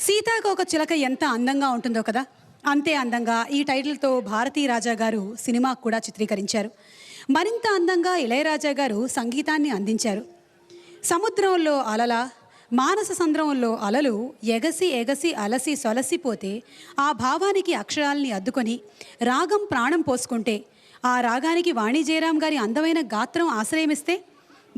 సీతాకోక చిలక ఎంత అందంగా ఉంటుందో కదా, అంతే అందంగా ఈ టైటిల్తో భారతీ రాజా గారు సినిమా కూడా చిత్రీకరించారు. మరింత అందంగా ఇళయరాజా గారు సంగీతాన్ని అందించారు. సముద్రంలో అలల, మానస సంద్రంలో అలలు ఎగసి ఎగసి అలసి సొలసిపోతే ఆ భావానికి అక్షరాల్ని అద్దుకొని రాగం ప్రాణం పోసుకుంటే, ఆ రాగానికి వాణి జయరాం గారి అందమైన గాత్రం ఆశ్రయమిస్తే,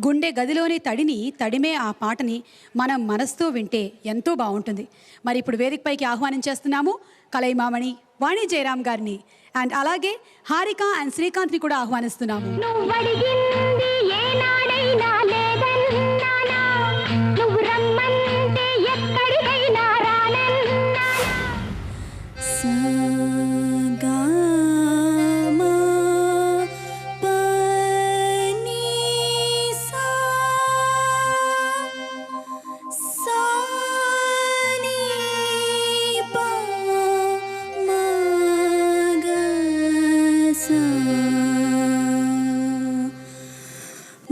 గుండె గదిలోని తడిని తడిమే ఆ పాటని మనం మనసుతో వింటే ఎంతో బాగుంటుంది. మరి ఇప్పుడు వేదికపైకి ఆహ్వానించేస్తున్నాము కలైమామణి వాణి జయరాం గారిని, అండ్ అలాగే హారిక అండ్ శ్రీకాంత్ని కూడా ఆహ్వానిస్తున్నాము.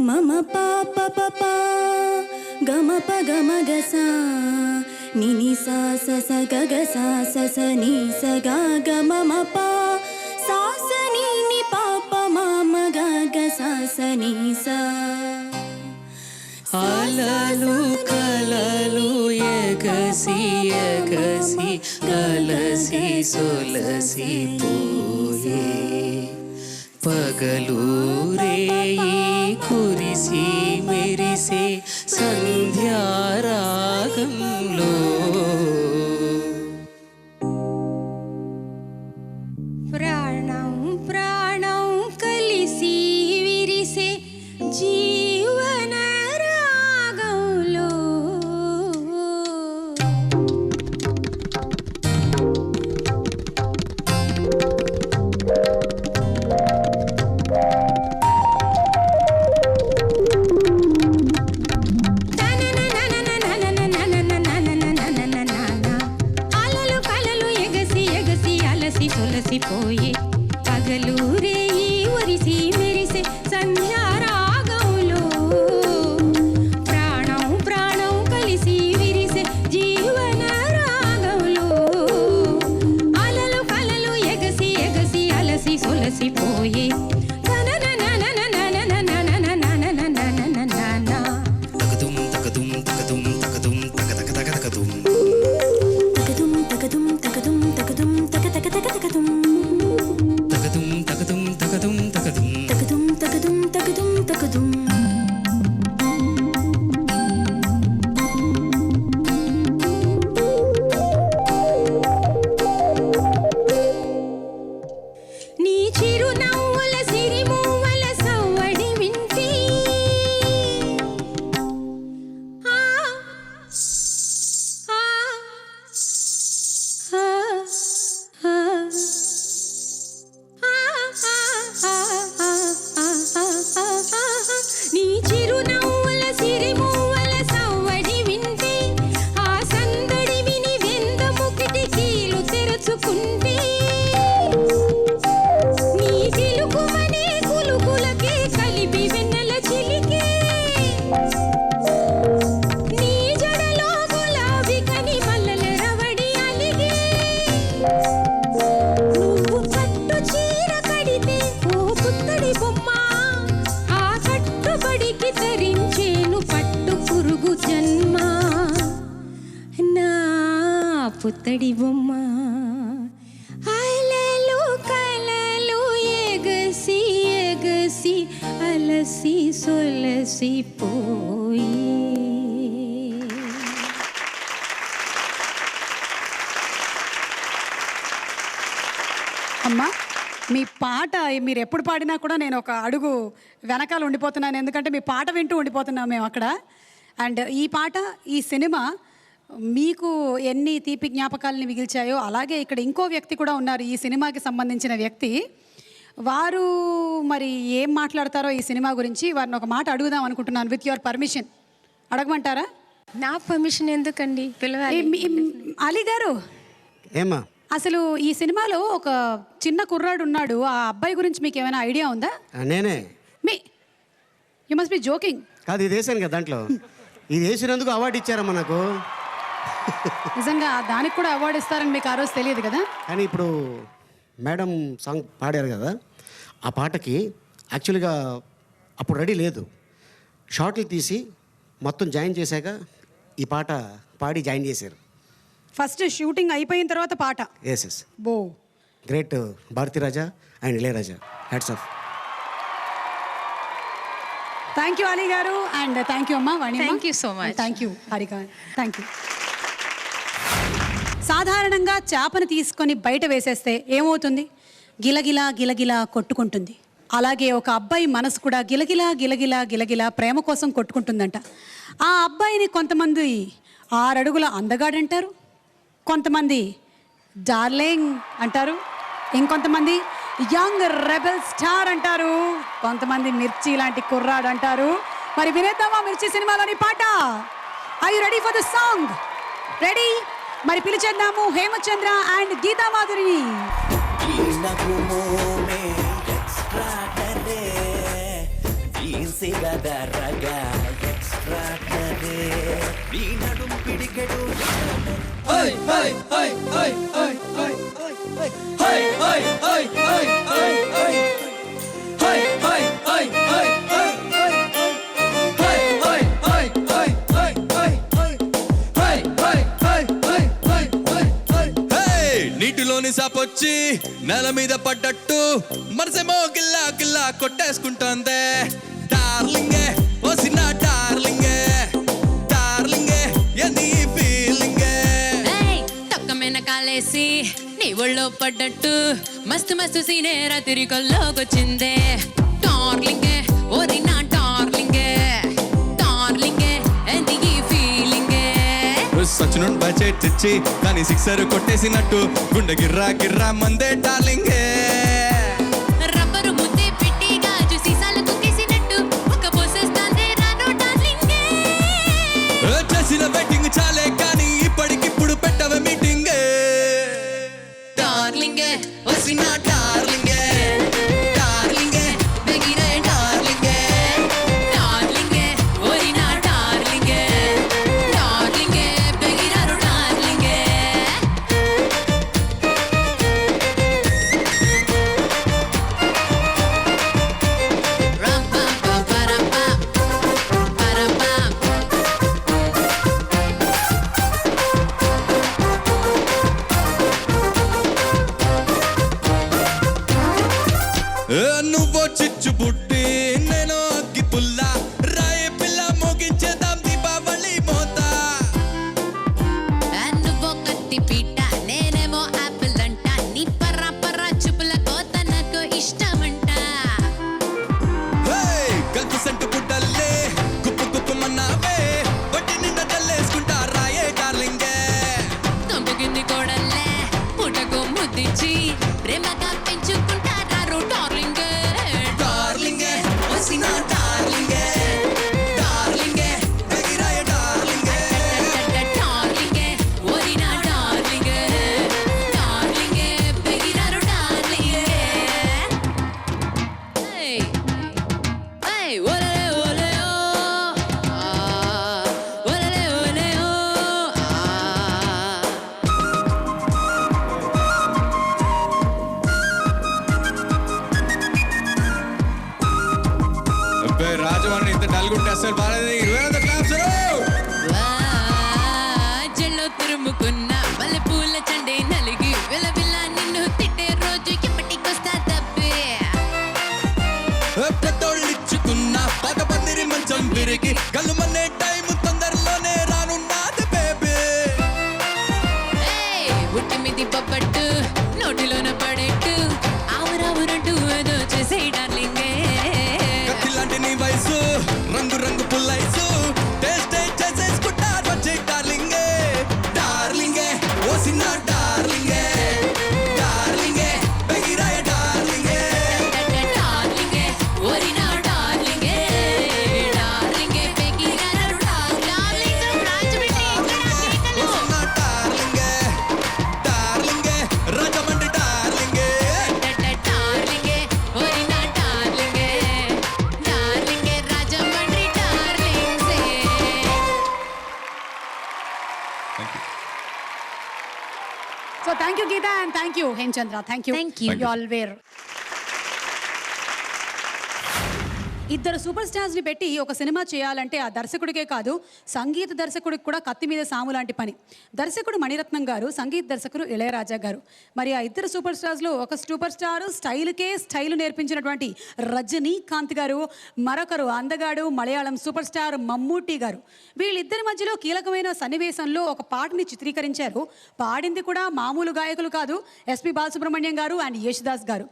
మమ పాప పప గమ ప గమ గసా నిని సా స స గ గ సా స స ని స గ గ మమ ప సా స ని ని ప ప మ మ గ గ సా స ని స. అలలు కలలు ఎగసి ఎగసి కలసి సొలసి పోయే, పగలు రేయి కురిసి మెరిసే సంధ్యారాగంలో ప్రాణం ప్రాణం కలిసి విరిసే జీవన రాగంలో అలలు కలలు ఎగసి ఎగసి అలసి సొలసిపోయే, పగలు రేయి ఒరిసి మెరిసే సంధ్యారాగంలో ప్రాణం ప్రాణం కలిసి విరిసే జీవన రాగంలో. అలలు కలలు ఎగసి ఎగసి అలసి సొలసిపోయే, తకదుం తకదుం తకదుం తకదుం తక తక తక తకదుం తకదుం తకదుం తకదుం తక తక తక తకదుం తకదుం తకదుం తకదుం తకదుం తకదుం తకదుం తకదుం తకదుం. నీ చిరునవ్వుల సిరిమూవల సవ్వడి వింటే ఆ ఆ ఆ నీ చిరునవ్వుల సిరిమూవల సవ్వడి వింటే, ఆ సందడి విని వెందము కిటికీలు తెరుచుకుంటే, నీ గిలుకుమనే కులుకులకే కలిపి వెన్నెల చిలికే, నీ జడలో గులాబీ కని మల్లెల రవడి అలిగే, నువ్వు పట్టు చీర కడితే ఓ పుత్తడి బొమ్మ, ఆ కట్టుబడికి తరించేను పట్టు పురుగు జన్మ, నా పుత్తడి బొమ్మ. అలలు కలలు ఎగసి ఎగసి అలసి సొలసి పోయే. అమ్మా, మీ పాట మీరు ఎప్పుడు పాడినా కూడా నేను ఒక అడుగు వెనకాల ఉండిపోతున్నాను, ఎందుకంటే మీ పాట వింటూ ఉండిపోతున్నాం మేము అక్కడ. అండ్ ఈ పాట, ఈ సినిమా మీకు ఎన్ని తీపి జ్ఞాపకాలని మిగిల్చాయో, అలాగే ఇక్కడ ఇంకో వ్యక్తి కూడా ఉన్నారు ఈ సినిమాకి సంబంధించిన వ్యక్తి. వారు మరి ఏం మాట్లాడతారో ఈ సినిమా గురించి, వారిని ఒక మాట అడుగుదాం అనుకుంటున్నాను. విత్ యువర్ పర్మిషన్ అడగమంటారా? నా పర్మిషన్ ఎందుకండి పిలవాలి? అలీ గారు, ఏమ్మా అసలు ఈ సినిమాలో ఒక చిన్న కుర్రాడు ఉన్నాడు, ఆ అబ్బాయి గురించి మీకు ఏమైనా ఐడియా ఉందా? నేనే. You must be joking. కాదు, ఇది వేసాను కదా దాంట్లో. ఇది వేసినందుకు అవార్డు ఇచ్చారమ్మా నాకు. నిజంగా దానికి కూడా అవార్డు ఇస్తారని మీకు ఆ రోజు తెలియదు కదా? కానీ ఇప్పుడు మేడం సాంగ్ పాడారు కదా, ఆ పాటకి యాక్చువల్గా అప్పుడు రెడీ లేదు. షార్ట్లు తీసి మొత్తం జాయిన్ చేశాక ఈ పాట పాడి జాయిన్ చేశారు. ఫస్ట్ షూటింగ్ అయిపోయిన తర్వాత పాట. ఎస్ బో great Bharathiraja and Ilaiyaraaja, hats off. Thank you Ali గారు అండ్ థ్యాంక్ యూ అమ్మా వాణి. Thank you so much. Thank you Harika. Thank you. సాధారణంగా చేపను తీసుకొని బయట వేసేస్తే ఏమవుతుంది? గిలగిలా గిలగిలా కొట్టుకుంటుంది. అలాగే ఒక అబ్బాయి మనసు కూడా గిలగిలా గిలగిలా గిలగిలా ప్రేమ కోసం కొట్టుకుంటుందంట. ఆ అబ్బాయిని కొంతమంది 6 అడుగుల అందగాడంటారు, కొంతమంది డార్లింగ్ అంటారు, ఇంకొంతమంది యంగ్ రెబెల్ స్టార్ అంటారు, కొంతమంది మిర్చి లాంటి కుర్రాడు అంటారు. మరి వినేద్దామా మిర్చి సినిమాలోని పాట? Are you ready for the song? Ready? మరి పిలిచేద్దాము హేమచంద్ర అండ్ గీతా మాధురిని. నీటిలోని సాపొచ్చి నేల మీద పడ్డట్టు మనసేమో గిల్లా గిల్లా కొట్టేసుకుంటోందే. డార్లింగే ఓసిన డార్లింగే, డార్లింగే ఎనీ ఫీలింగే. తొక్కమైన కాలేసి నీ ఒళ్ళో పడ్డట్టు మస్తు మస్తు సీనే రాత్రి కొల్లోకొచ్చిందే. డార్లింగే ఓరి నా డార్లింగే, డార్లింగే ఎనీ ఫీలింగే. సచిన్ బడ్జెట్ ఇచ్చి కానీ సిక్సర్ కొట్టేసినట్టు గుండె గిర్రా గిర్రా మందే డార్లింగే. రబ్బరు ముద్దే పెట్టి గాజు సీసాలు కుక్కేసినట్టు ఒక పోసేస్తాందే రాను డార్లింగే. చేసిన వెయిటింగ్ చాలే కానీ ఇప్పటికిప్పుడు పెట్టవ మీటింగే. డార్లింగే ఓసిన డార్లింగే, డార్లింగే బెగిరే డార్లింగే, డార్లింగే ఓరి నా డార్లింగే, డార్లింగే బెగిరారు డార్లింగే. రం పం పం పరం పం పరం పం. నువ్వో చిచ్చు బుట్టి నేను అగ్గి పుల్ల, రాయి పిల్ల మోగించేద్దాం దీపావళి మోత. నువ్వో కత్తి పీట నేనేమో ఆపిల్ అంట, నీ పర్రా పర్రా చూపులకో తనకు ఇష్టమంట. కల్పు సంటు పుట్టల్లే గుప్పు గుప్పు మన్నావే, వడ్డీ నిండా తల్లేసుకుంటా రాయే డార్లింగే. కంపుకింది కోడల్లే పుటకు ముద్దిచ్చి ప్రేమగా పెంచుకుంటారు డార్లింగే. డార్లింగే వసిన డార్లింగే, డార్లింగే బెగిరాయ డార్లింగే. డార్లింగే ఓరి నా డార్లింగే, డార్లింగే బెగిరారు డార్లింగే. ఏయ్ ఏయ్ ఒలే ఒలే ఓ ఒలే ఒలే ఓ. రాజవాణి ఇంత డల్గుంటే అసలు బాగాలేదు. 20 క్లాప్స్. జల్లో తురుముకున్న మల్లె పూల చండే నలిగి విలవిల నిన్ను తిట్టే రోజు ఎప్పటికొస్తా తప్పే. పెద్దోళ్ళిచ్చుకున్న పాత పందిరి మంచం విరిగి కళ్ళు మన్నే టైం తొందరలోనే రానున్నది బేబీ. ఉట్టి మీది పప్పట్టు నోటిలోన పడేట్టు ఆవురావురంటూ ఏదో చేసే డార్లింగే. కత్తిలాంటి నీ వయసు రంగు రంగు పుల్లైసు టేస్ట్ చేసేసుకుంటా వచ్చే డార్లింగే. డార్లింగే ఓసిన డార్లింగే, డార్లింగే బెగిరాయ డార్లింగే. డార్లింగే ఓరి నా డార్లింగే, డార్లింగే బెగిరారు డార్లింగే. రాజమండ్రి ఓసిన డార్లింగే, డార్లింగే రాజమండ్రి డార్లింగే. So thank you Geetha and thank you Hemachandra. Thank you. Thank you. You all where. ఇద్దరు సూపర్ స్టార్స్ని పెట్టి ఒక సినిమా చేయాలంటే ఆ దర్శకుడికే కాదు, సంగీత దర్శకుడికి కూడా కత్తి మీద సాము లాంటి పని. దర్శకుడు మణిరత్నం గారు, సంగీత దర్శకుడు ఇళయరాజా గారు. మరి ఆ ఇద్దరు సూపర్ స్టార్స్లో ఒక సూపర్ స్టార్ స్టైల్కే స్టైల్ నేర్పించినటువంటి రజనీకాంత్ గారు, మరొకరు అందగాడు మలయాళం సూపర్ స్టార్ మమ్మూటి గారు. వీళ్ళిద్దరి మధ్యలో కీలకమైన సన్నివేశంలో ఒక పాటని చిత్రీకరించారు. పాడింది కూడా మామూలు గాయకులు కాదు, ఎస్పి బాలసుబ్రహ్మణ్యం గారు అండ్ యేసుదాస్ గారు.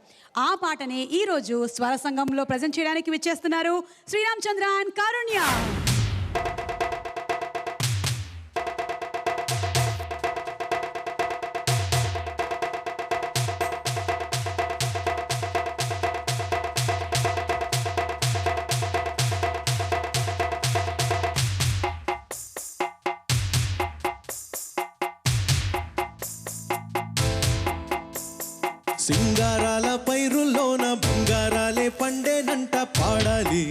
ఆ పాటని ఈరోజు స్వర సంఘంలో ప్రజెంట్ చేయడానికి విచ్చేస్తున్నారు శ్రీరామ్ చంద్ర అండ్ కారుణ్య. సింగారాల పైరుల్లోన బంగారాలే పండేనంట పాడాలి,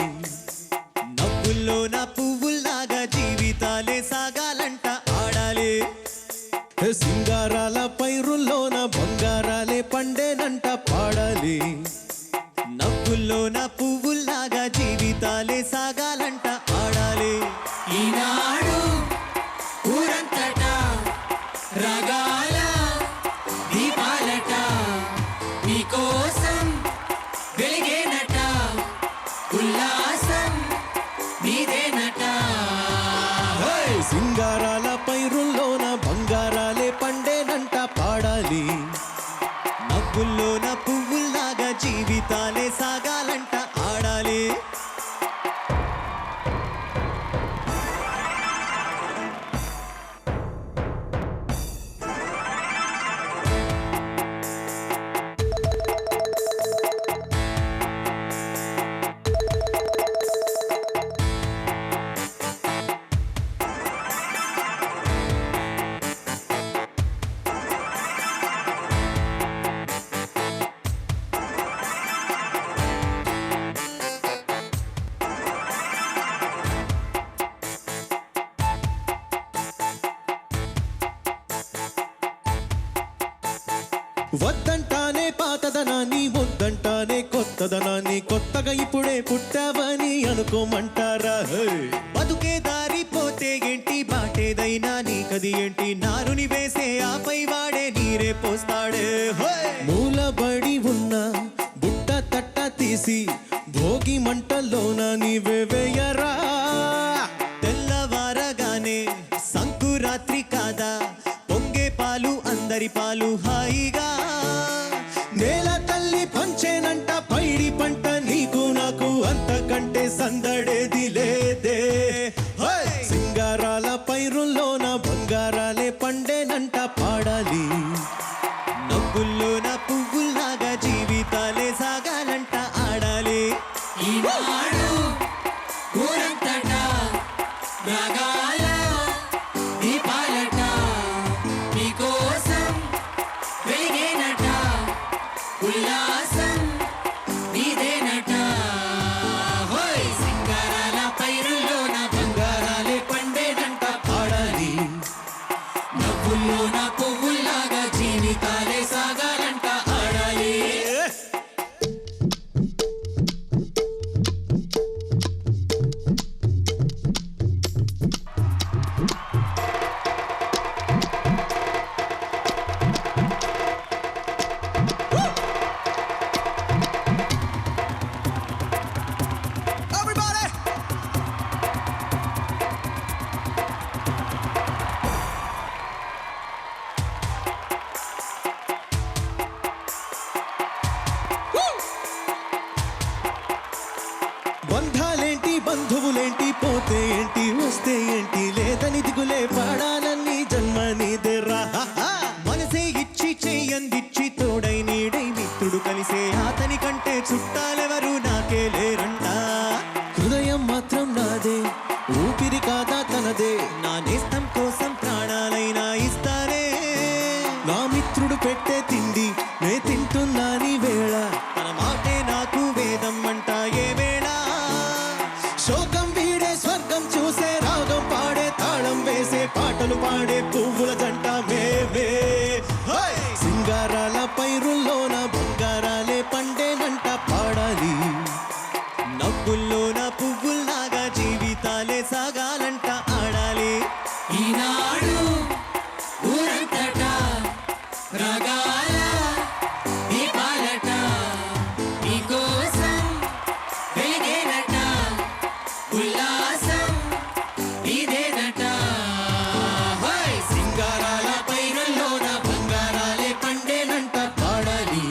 నవ్వుల్లోన పువ్వుల్లాగా జీవితాలే సాగాలంట ఆడాలి. సింగారాల పైరుల్లోన బంగారాలే పండేనంట పాడాలి, నవ్వుల్లోన పువ్వుల్లాగా జీవితాలే సాగాలంట ఆడాలి. ఈనాడు ఊరంతటా రాగాల దీపాలట, నీకోసం వెలిగేనట, ఉల్లాసం నీదేనట. సింగారాల పైరుల్లోన బంగారాలే పండేనంట పాడాలి, నవ్వుల్లోన పువ్వుల్లాగా జీవితాలే సాగాలంట ఆడాలి. వద్దంటానే పాతదనాన్ని, వద్దంటానే కొత్తదనాన్ని, కొత్తగా ఇప్పుడే పుట్టావని అనుకోమంటారా? బతుకే దారి పోతే ఏంటి, బాటేదైనా నీకది ఏంటి, నారుని వేసే ఆపై వాడే నీరే పోస్తాడే. మూలబడి ఉన్న బుట్ట తట్ట తీసి భోగి మంటల్లోన నీవే వేయరా. తెల్లవారగానే సంకురాత్రి కాదా, పొంగే పాలు అందరి పాలు హాయిగా, నేల తల్లి పంచేనంట పైడి పంట, నీకు నాకు అంతకంటే సందడేది లేదే. సింగారాల పైరుల్లోన బంగారాలే పండేనంట పాడాలి, నవ్వుల్లోన పువ్వుల్లాగా జీవితాలే సాగాలంట ఆడాలి. ఈనాడు ఊరంతటా రాగాల దీపాలట, నీకోసం వెలిగేనట, ఉల్లాసం నీదేనట. సింగారాల పైరుల్లోన బంగారాలే పండేనంట పాడాలి, నవ్వుల్లోన పువ్వుల్లాగా జీవితాలే సాగాలంట ఆడాలి. బంధాలేంటి బంధువులేంటి, పోతే ఏంటి వస్తే ఏంటి, లేదని దిగులే పాడాలన్నీ జన్మ నీదేరా. మనసే ఇచ్చి చెయ్యందిచ్చి తోడై నీడై మిత్రుడు కలిసే, అతని కంటే చుట్టాలెవరు నాకే లేరంట. హృదయం మాత్రం నాదే, ఊపిరి కాదా తనదే, నా నేస్తం కోసం ప్రాణాలైనా ఇస్తానే. నా మిత్రుడు పెట్టే తిండి నే తింటున్నా నీ వేళ, తన మాటే నాకు వేదం అంట ఏ వేళ. శోకం వీడే స్వర్గం చూసే, రాగం పాడే తాళం వేసే, పాటలు పాడే పువ్వుల జంట మేమే. సాగాల ఈ బాలట నీకోసం వెలిగేనట ఉల్లాసం ఇదేనట హోయ్ సింగారాల పైరుల్లోన బంగారాలే పండేనంట పాడాలి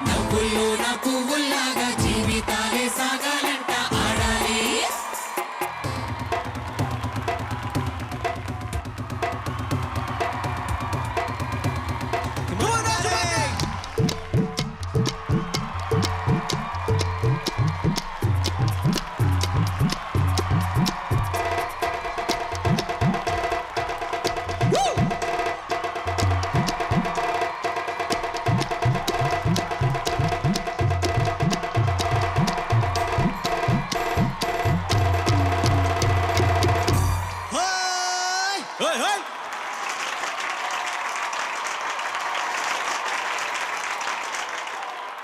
నవ్వుల్లోన పువ్వుల్లాగా జీవితాలే సాగాలంట ఆడాలి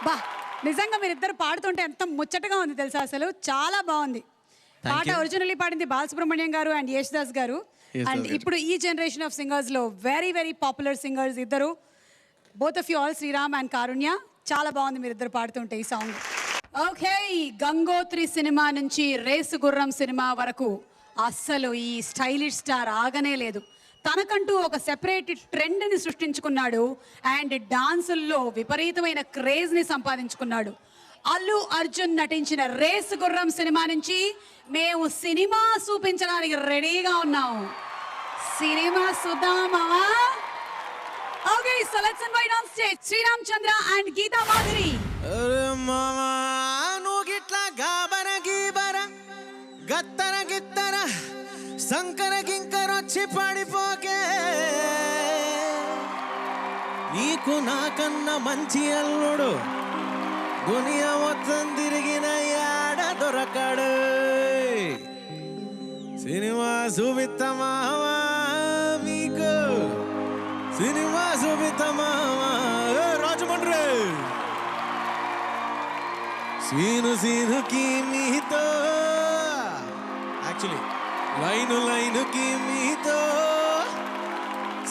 బా నిజంగా మీరిద్దరు పాడుతుంటే ఎంత ముచ్చటగా ఉంది తెలుసా, అసలు చాలా బాగుంది. పాట ఒరిజినల్లీ పాడింది బాలసుబ్రహ్మణ్యం గారు అండ్ యేసుదాస్ గారు. అండ్ ఇప్పుడు ఈ జనరేషన్ ఆఫ్ సింగర్స్ లో వెరీ వెరీ పాపులర్ సింగర్స్ ఇద్దరు, both of you all, Sriram and Karunya. చాలా బాగుంది మీరిద్దరు పాడుతుంటే ఈ సాంగ్. ఓకే, గంగోత్రి సినిమా నుంచి రేసు గుర్రం సినిమా వరకు అస్సలు ఈ స్టైలిష్ స్టార్ ఆగనే లేదు. తనకంటూ ఒక సెపరేట్ ట్రెండ్ని సృష్టించుకున్నాడు అండ్ డాన్సుల్లో విపరీతమైన క్రేజ్ని సంపాదించుకున్నాడు. అల్లు అర్జున్ నటించిన రేసు గుర్రం సినిమా నుంచి మేము సినిమా చూపించడానికి రెడీగా ఉన్నాము. సినిమా చూద్దామా? Okay, so let's invite on stage Sriram Chandra and Geetha Madhuri. అరే మామా నువ్వు గిట్లా గాబర గీబర గత్తర గిత్తర శంకర గింకరొచ్చి పడిపోకే, నీకు నాకన్నా మంచి అల్లుడు దునియా మొత్తం తిరిగిన యాడ దొరకడు. సినిమా చూపిత్తమావా మీకు, సినిమా చూపిత్తమావా రాజమండ్రి. సీనుకి మీతో యాక్చువల్లీ లైనుకి మీతో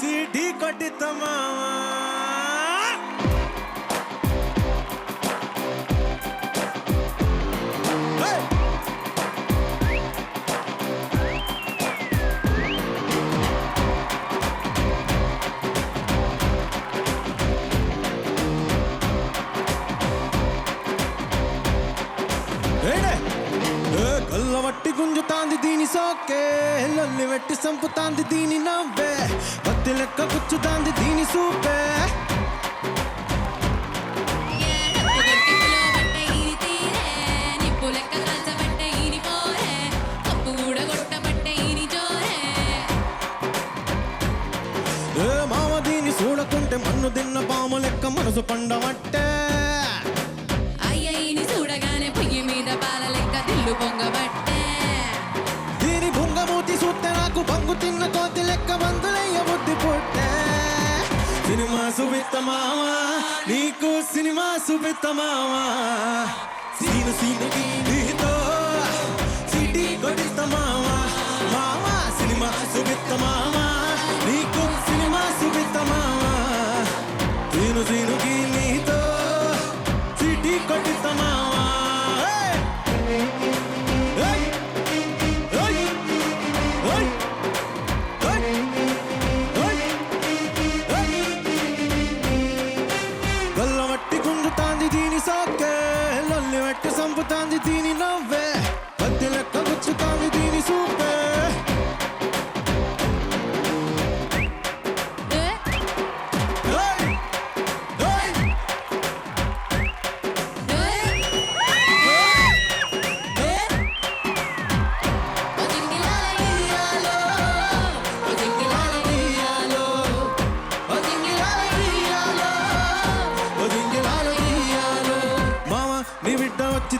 సిటీ కొట్టిత్తమా. కళ్ళవట్టి గుంజుతాంది దీని సోకే, లొల్లి వెట్టి సంపుతాంది దీని నవ్వే, పత్తి లెక్క గుచ్చుతాంది దీని సూపే. మామ దీని చూడకుంటే మన్ను తిన్న పాము లెక్క మనసు పండమట్టే, చూడగానే పొయ్యి మీద పాల లెక్క దిల్లు పొంగబట్టే, దీని బొంగమూతి చూస్తే నాకు బంగు తిన్న కోతి లెక్క బందులయ్య బుద్ధి పుట్టే. సినిమా సుబిత్తమావా నీకు, సినిమా సుబిత్తమావా, సీనుకి నీతో సిటీ కొట్టిస్తమావా. మావా సినిమా సుబిత్తమావా నీకు, సినిమా సుబిత్తమావా, సీనుకి నీతో సిటీ కొట్టిస్తమావా. గల్లవట్టి గుంజుతాంది దీని సోకే, లొల్లి వెట్టి సంపుతాంది దీని నవ్వే, పత్తి లెక్క గుచ్చుతాంది దీని సూపే.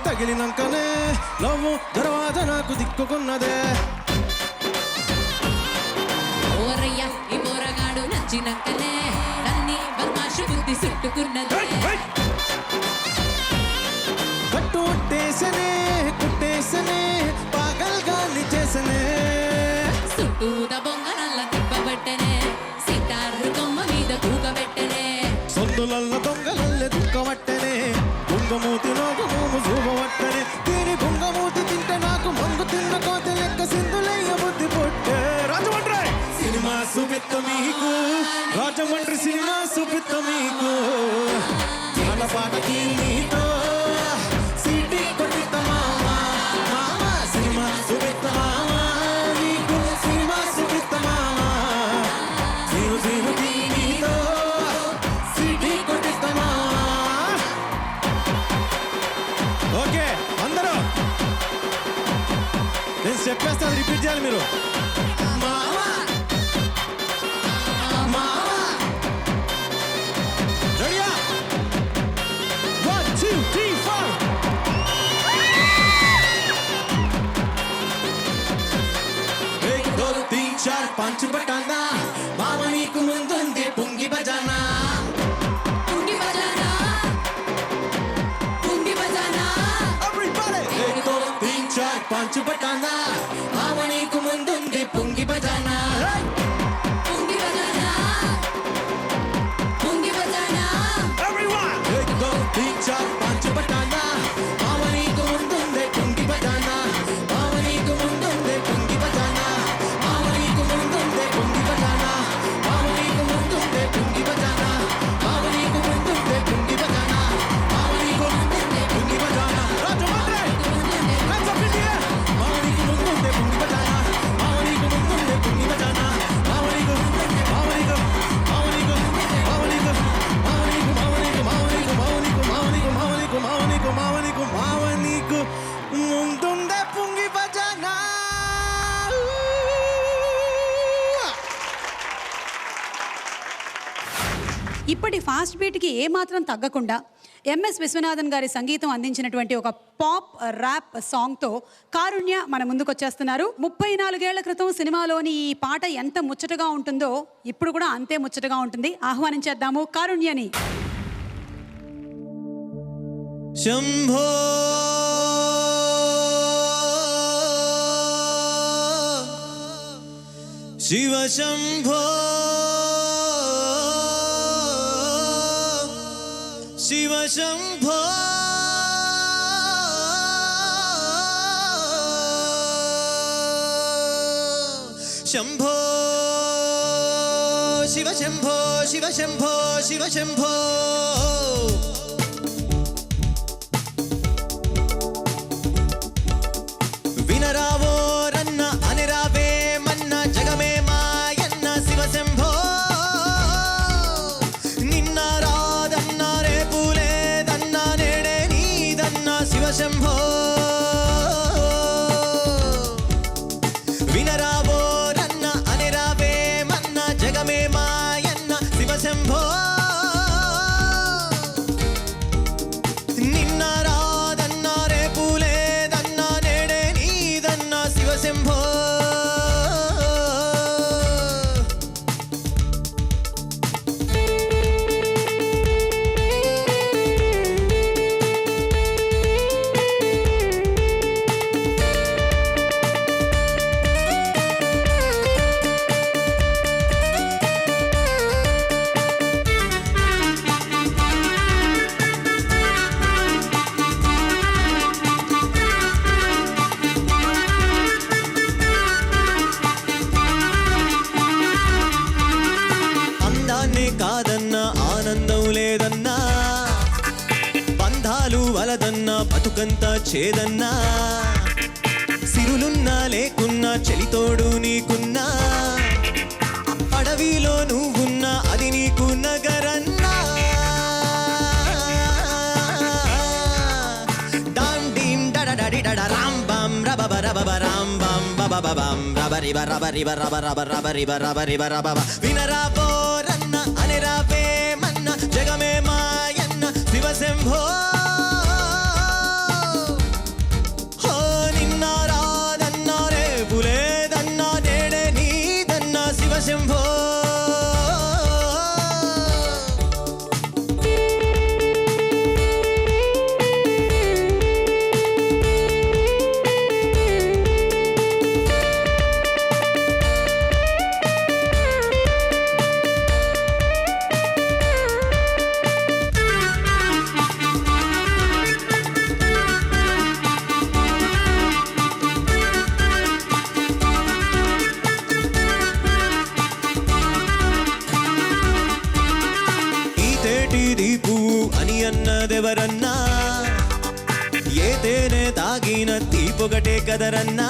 తగిలినాకనే లవ్వు దర్వాజ నాకు దిక్కుకున్నదే. ఓరయ్య ఈ పోరగాడు నచ్చినాకనే నన్ని బల్మాషు బుద్ధి చుట్టుకున్నదే. కట్టు కొట్టేసనే కుట్టేసనే పాగల్ గాలి చేసనే, చుట్టూత బొంగ నల్ల తిప్పబెట్టనే, సితారు కొమ్మ మీద కూకబెట్టనే. సందులల్ల దొంగలల్లె దుఃఖవట్టనే బుంగమూతి నోకు మూము చూపవట్టనే దీని బుంగమూతి తింటే నాకు మంగు తిన్న కోతి లెక్క సింధులయ్య బుద్ధి పొట్టే రాజమండ్రి సినిమా సుబిత్త మీకు రాజమండ్రి సినిమా సుబిత్త మీకు మన పాటకి నీతో సిటీ కొట్టిత మామా మామా సినిమా సుబిత్త మామా నీకు సినిమా సుబిత్త మామా సీను సీను నీతో సిటీ కొట్టిత మామా ఓకే అందరూ నేను చెప్పేస్తాను రిపీట్ చేయాలి మీరు పంచు పట్టానా మామ నీకు ముందుంది పుంగి బజానా పుంగి బజానా పుంగి బజానా పంచు పట్టానా మామ నీకు ముందుంది పుంగి బజానా పుంగి బజానా పుంగి బజానా పంచు పట్టానా మామ నీకు ముందుంది పుంగి బజానా మామ నీకు ముందుంది పుంగి బజానా మామ నీకు ముందుంది పుంగి బజానా మామ నీకు ముందుంది పుంగి బజానా మామ నీకు ముందుంది పుంగి బజానా మామ నీకు ముందుంది Pungi బజానా Rajahmundry let's up India మామ నీకు ముందుంది పుంగి బజానా మామ నీకు ముందుంది పుంగి బజానా మామ నీకు మామ నీకు మామ నీకు మామ నీకు మామ నీకు మామ నీకు మామ నీకు మామ నీకు మామ నీకు మామ నీకు మామ నీకు మామ నీకు మామ నీకు ముందుందే పుంగి బజానా ఇప్పటి ఫాస్ట్ బీట్కి ఏమాత్రం తగ్గకుండా ఎంఎస్ విశ్వనాథన్ గారి సంగీతం అందించినటువంటి ఒక పాప్ ర్యాప్ సాంగ్తో కారుణ్య మన ముందుకు వచ్చేస్తున్నారు. 34 ఏళ్ల క్రితం సినిమాలోని ఈ పాట ఎంత ముచ్చటగా ఉంటుందో ఇప్పుడు కూడా అంతే ముచ్చటగా ఉంటుంది. ఆహ్వానించేద్దాము కారుణ్యని. శంభో శివ శంభో శివ శంభో శంభో శివ శంభో శివ శంభో శివ శంభో వినరావో రన్న అనిరావే మన్న జగమే మాయన్న శివ శంభో నిన్న రాదన్న రేపు లేదన్న నేడే నీదన్న శివ శంభో వినరావో రన్న అనిరావే మన్న జగమే మాయన్న శివ శంభో నిన్న రాదన్న రేపు లేదన్న నేడే నీదన్న శివ శంభో అందాన్నే కాదన్న ఆనందం లేదన్నా బంధాలు వలదన్న బతుకంతా చేదన్నా సిరులున్నా లేకున్నా చెలితోడు నీకున్నా అడవిలో నువ్వున్నా అది నీకు నగరన్నా డాండీం డడడడి డడ రామ్ బాం రబబ రబబ రామ్ బాం బబబబాం రబరిబ రబరిబ రబ రబ రబరిబ రబరిబ రబబ వినరావో రన్న అనిరావే మన్న జగమే మాయన్న శివ శంభో హో నిన్న రాదన్న రేపు లేదన్న నేడే నీదన్న శివ శంభో ఏది పువ్వు అని అన్నదెవరన్నా, ఏ తేనె తాగిన తీపొకటే కదరన్నా,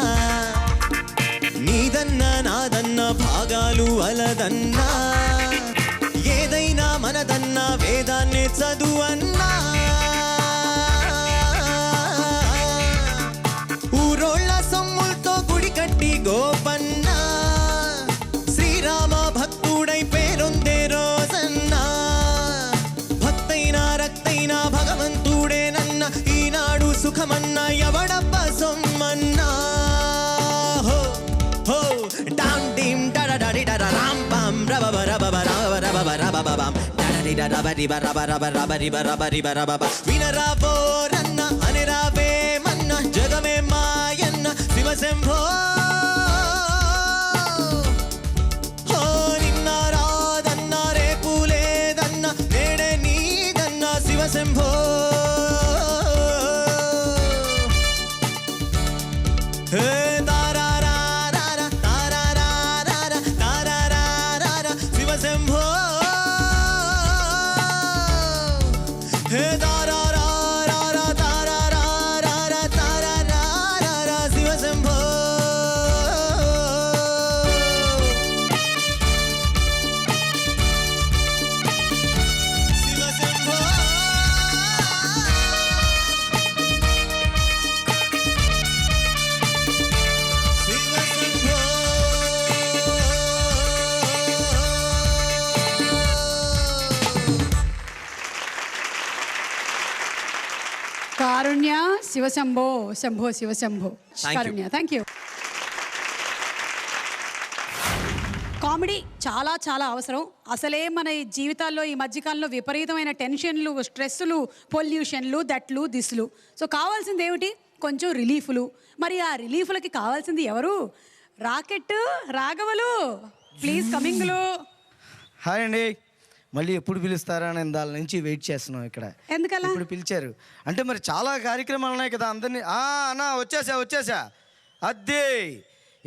నీదన్నా నాదన్నా భాగాలు అలదన్నా, ఏదైనా మనదన్నా వేదాన్నే చదువన్నా, ఊరోళ్ళ సొమ్ములతో గుడి కట్టి గోపన్నా, శ్రీరామ భక్తుడై పేరొందే రోజన్నా, భక్తైనా రక్తైనా భగవంతుడేనన్న, ఈనాడు సుఖమన్నా ఎవడబ్బ సొమ్మన్నా. హో హో డామ్ డీమ్ డడడడి డడ రామ్ పామ్ రబబ రబబ రబబ రబబ రబబం డడడి డడబడి బరబ రబ రబరి బరబరి బరబబ వినరాబోరన్న అనిరావేమన్న జగమే మాయన్న శివశంభో. హో నిన్న రాదన్న రేపు లేదన్న నేడే నీదన్న శివశంభో. హే తారారారా తారారారా తారారారా శివశంభో. హే తారారారా తారారారా తారారారా శివశంభో. శివశంభో. కారుణ్య శివశంభో, శంభో శివశంభో. కారుణ్య, థ్యాంక్ యూ. కామెడీ చాలా చాలా అవసరం. అసలే మన ఈ జీవితాల్లో ఈ మధ్యకాలంలో విపరీతమైన టెన్షన్లు, స్ట్రెస్సులు, పొల్యూషన్లు, దట్లు దిస్లు. సో కావాల్సింది ఏమిటి? కొంచెం రిలీఫ్లు. మరి ఆ రిలీఫ్లకి కావాల్సింది ఎవరు? రాకెట్ రాఘవలు, ప్లీజ్ కమింగ్లు. హాయ్ అండి. మళ్ళీ ఎప్పుడు పిలుస్తారా అని దాని నుంచి వెయిట్ చేస్తున్నాం ఇక్కడ. ఎందుకలా? ఇప్పుడు పిలిచారు అంటే మరి చాలా కార్యక్రమాలు ఉన్నాయి కదా అందరినీ. అన్నా వచ్చేసా అదే.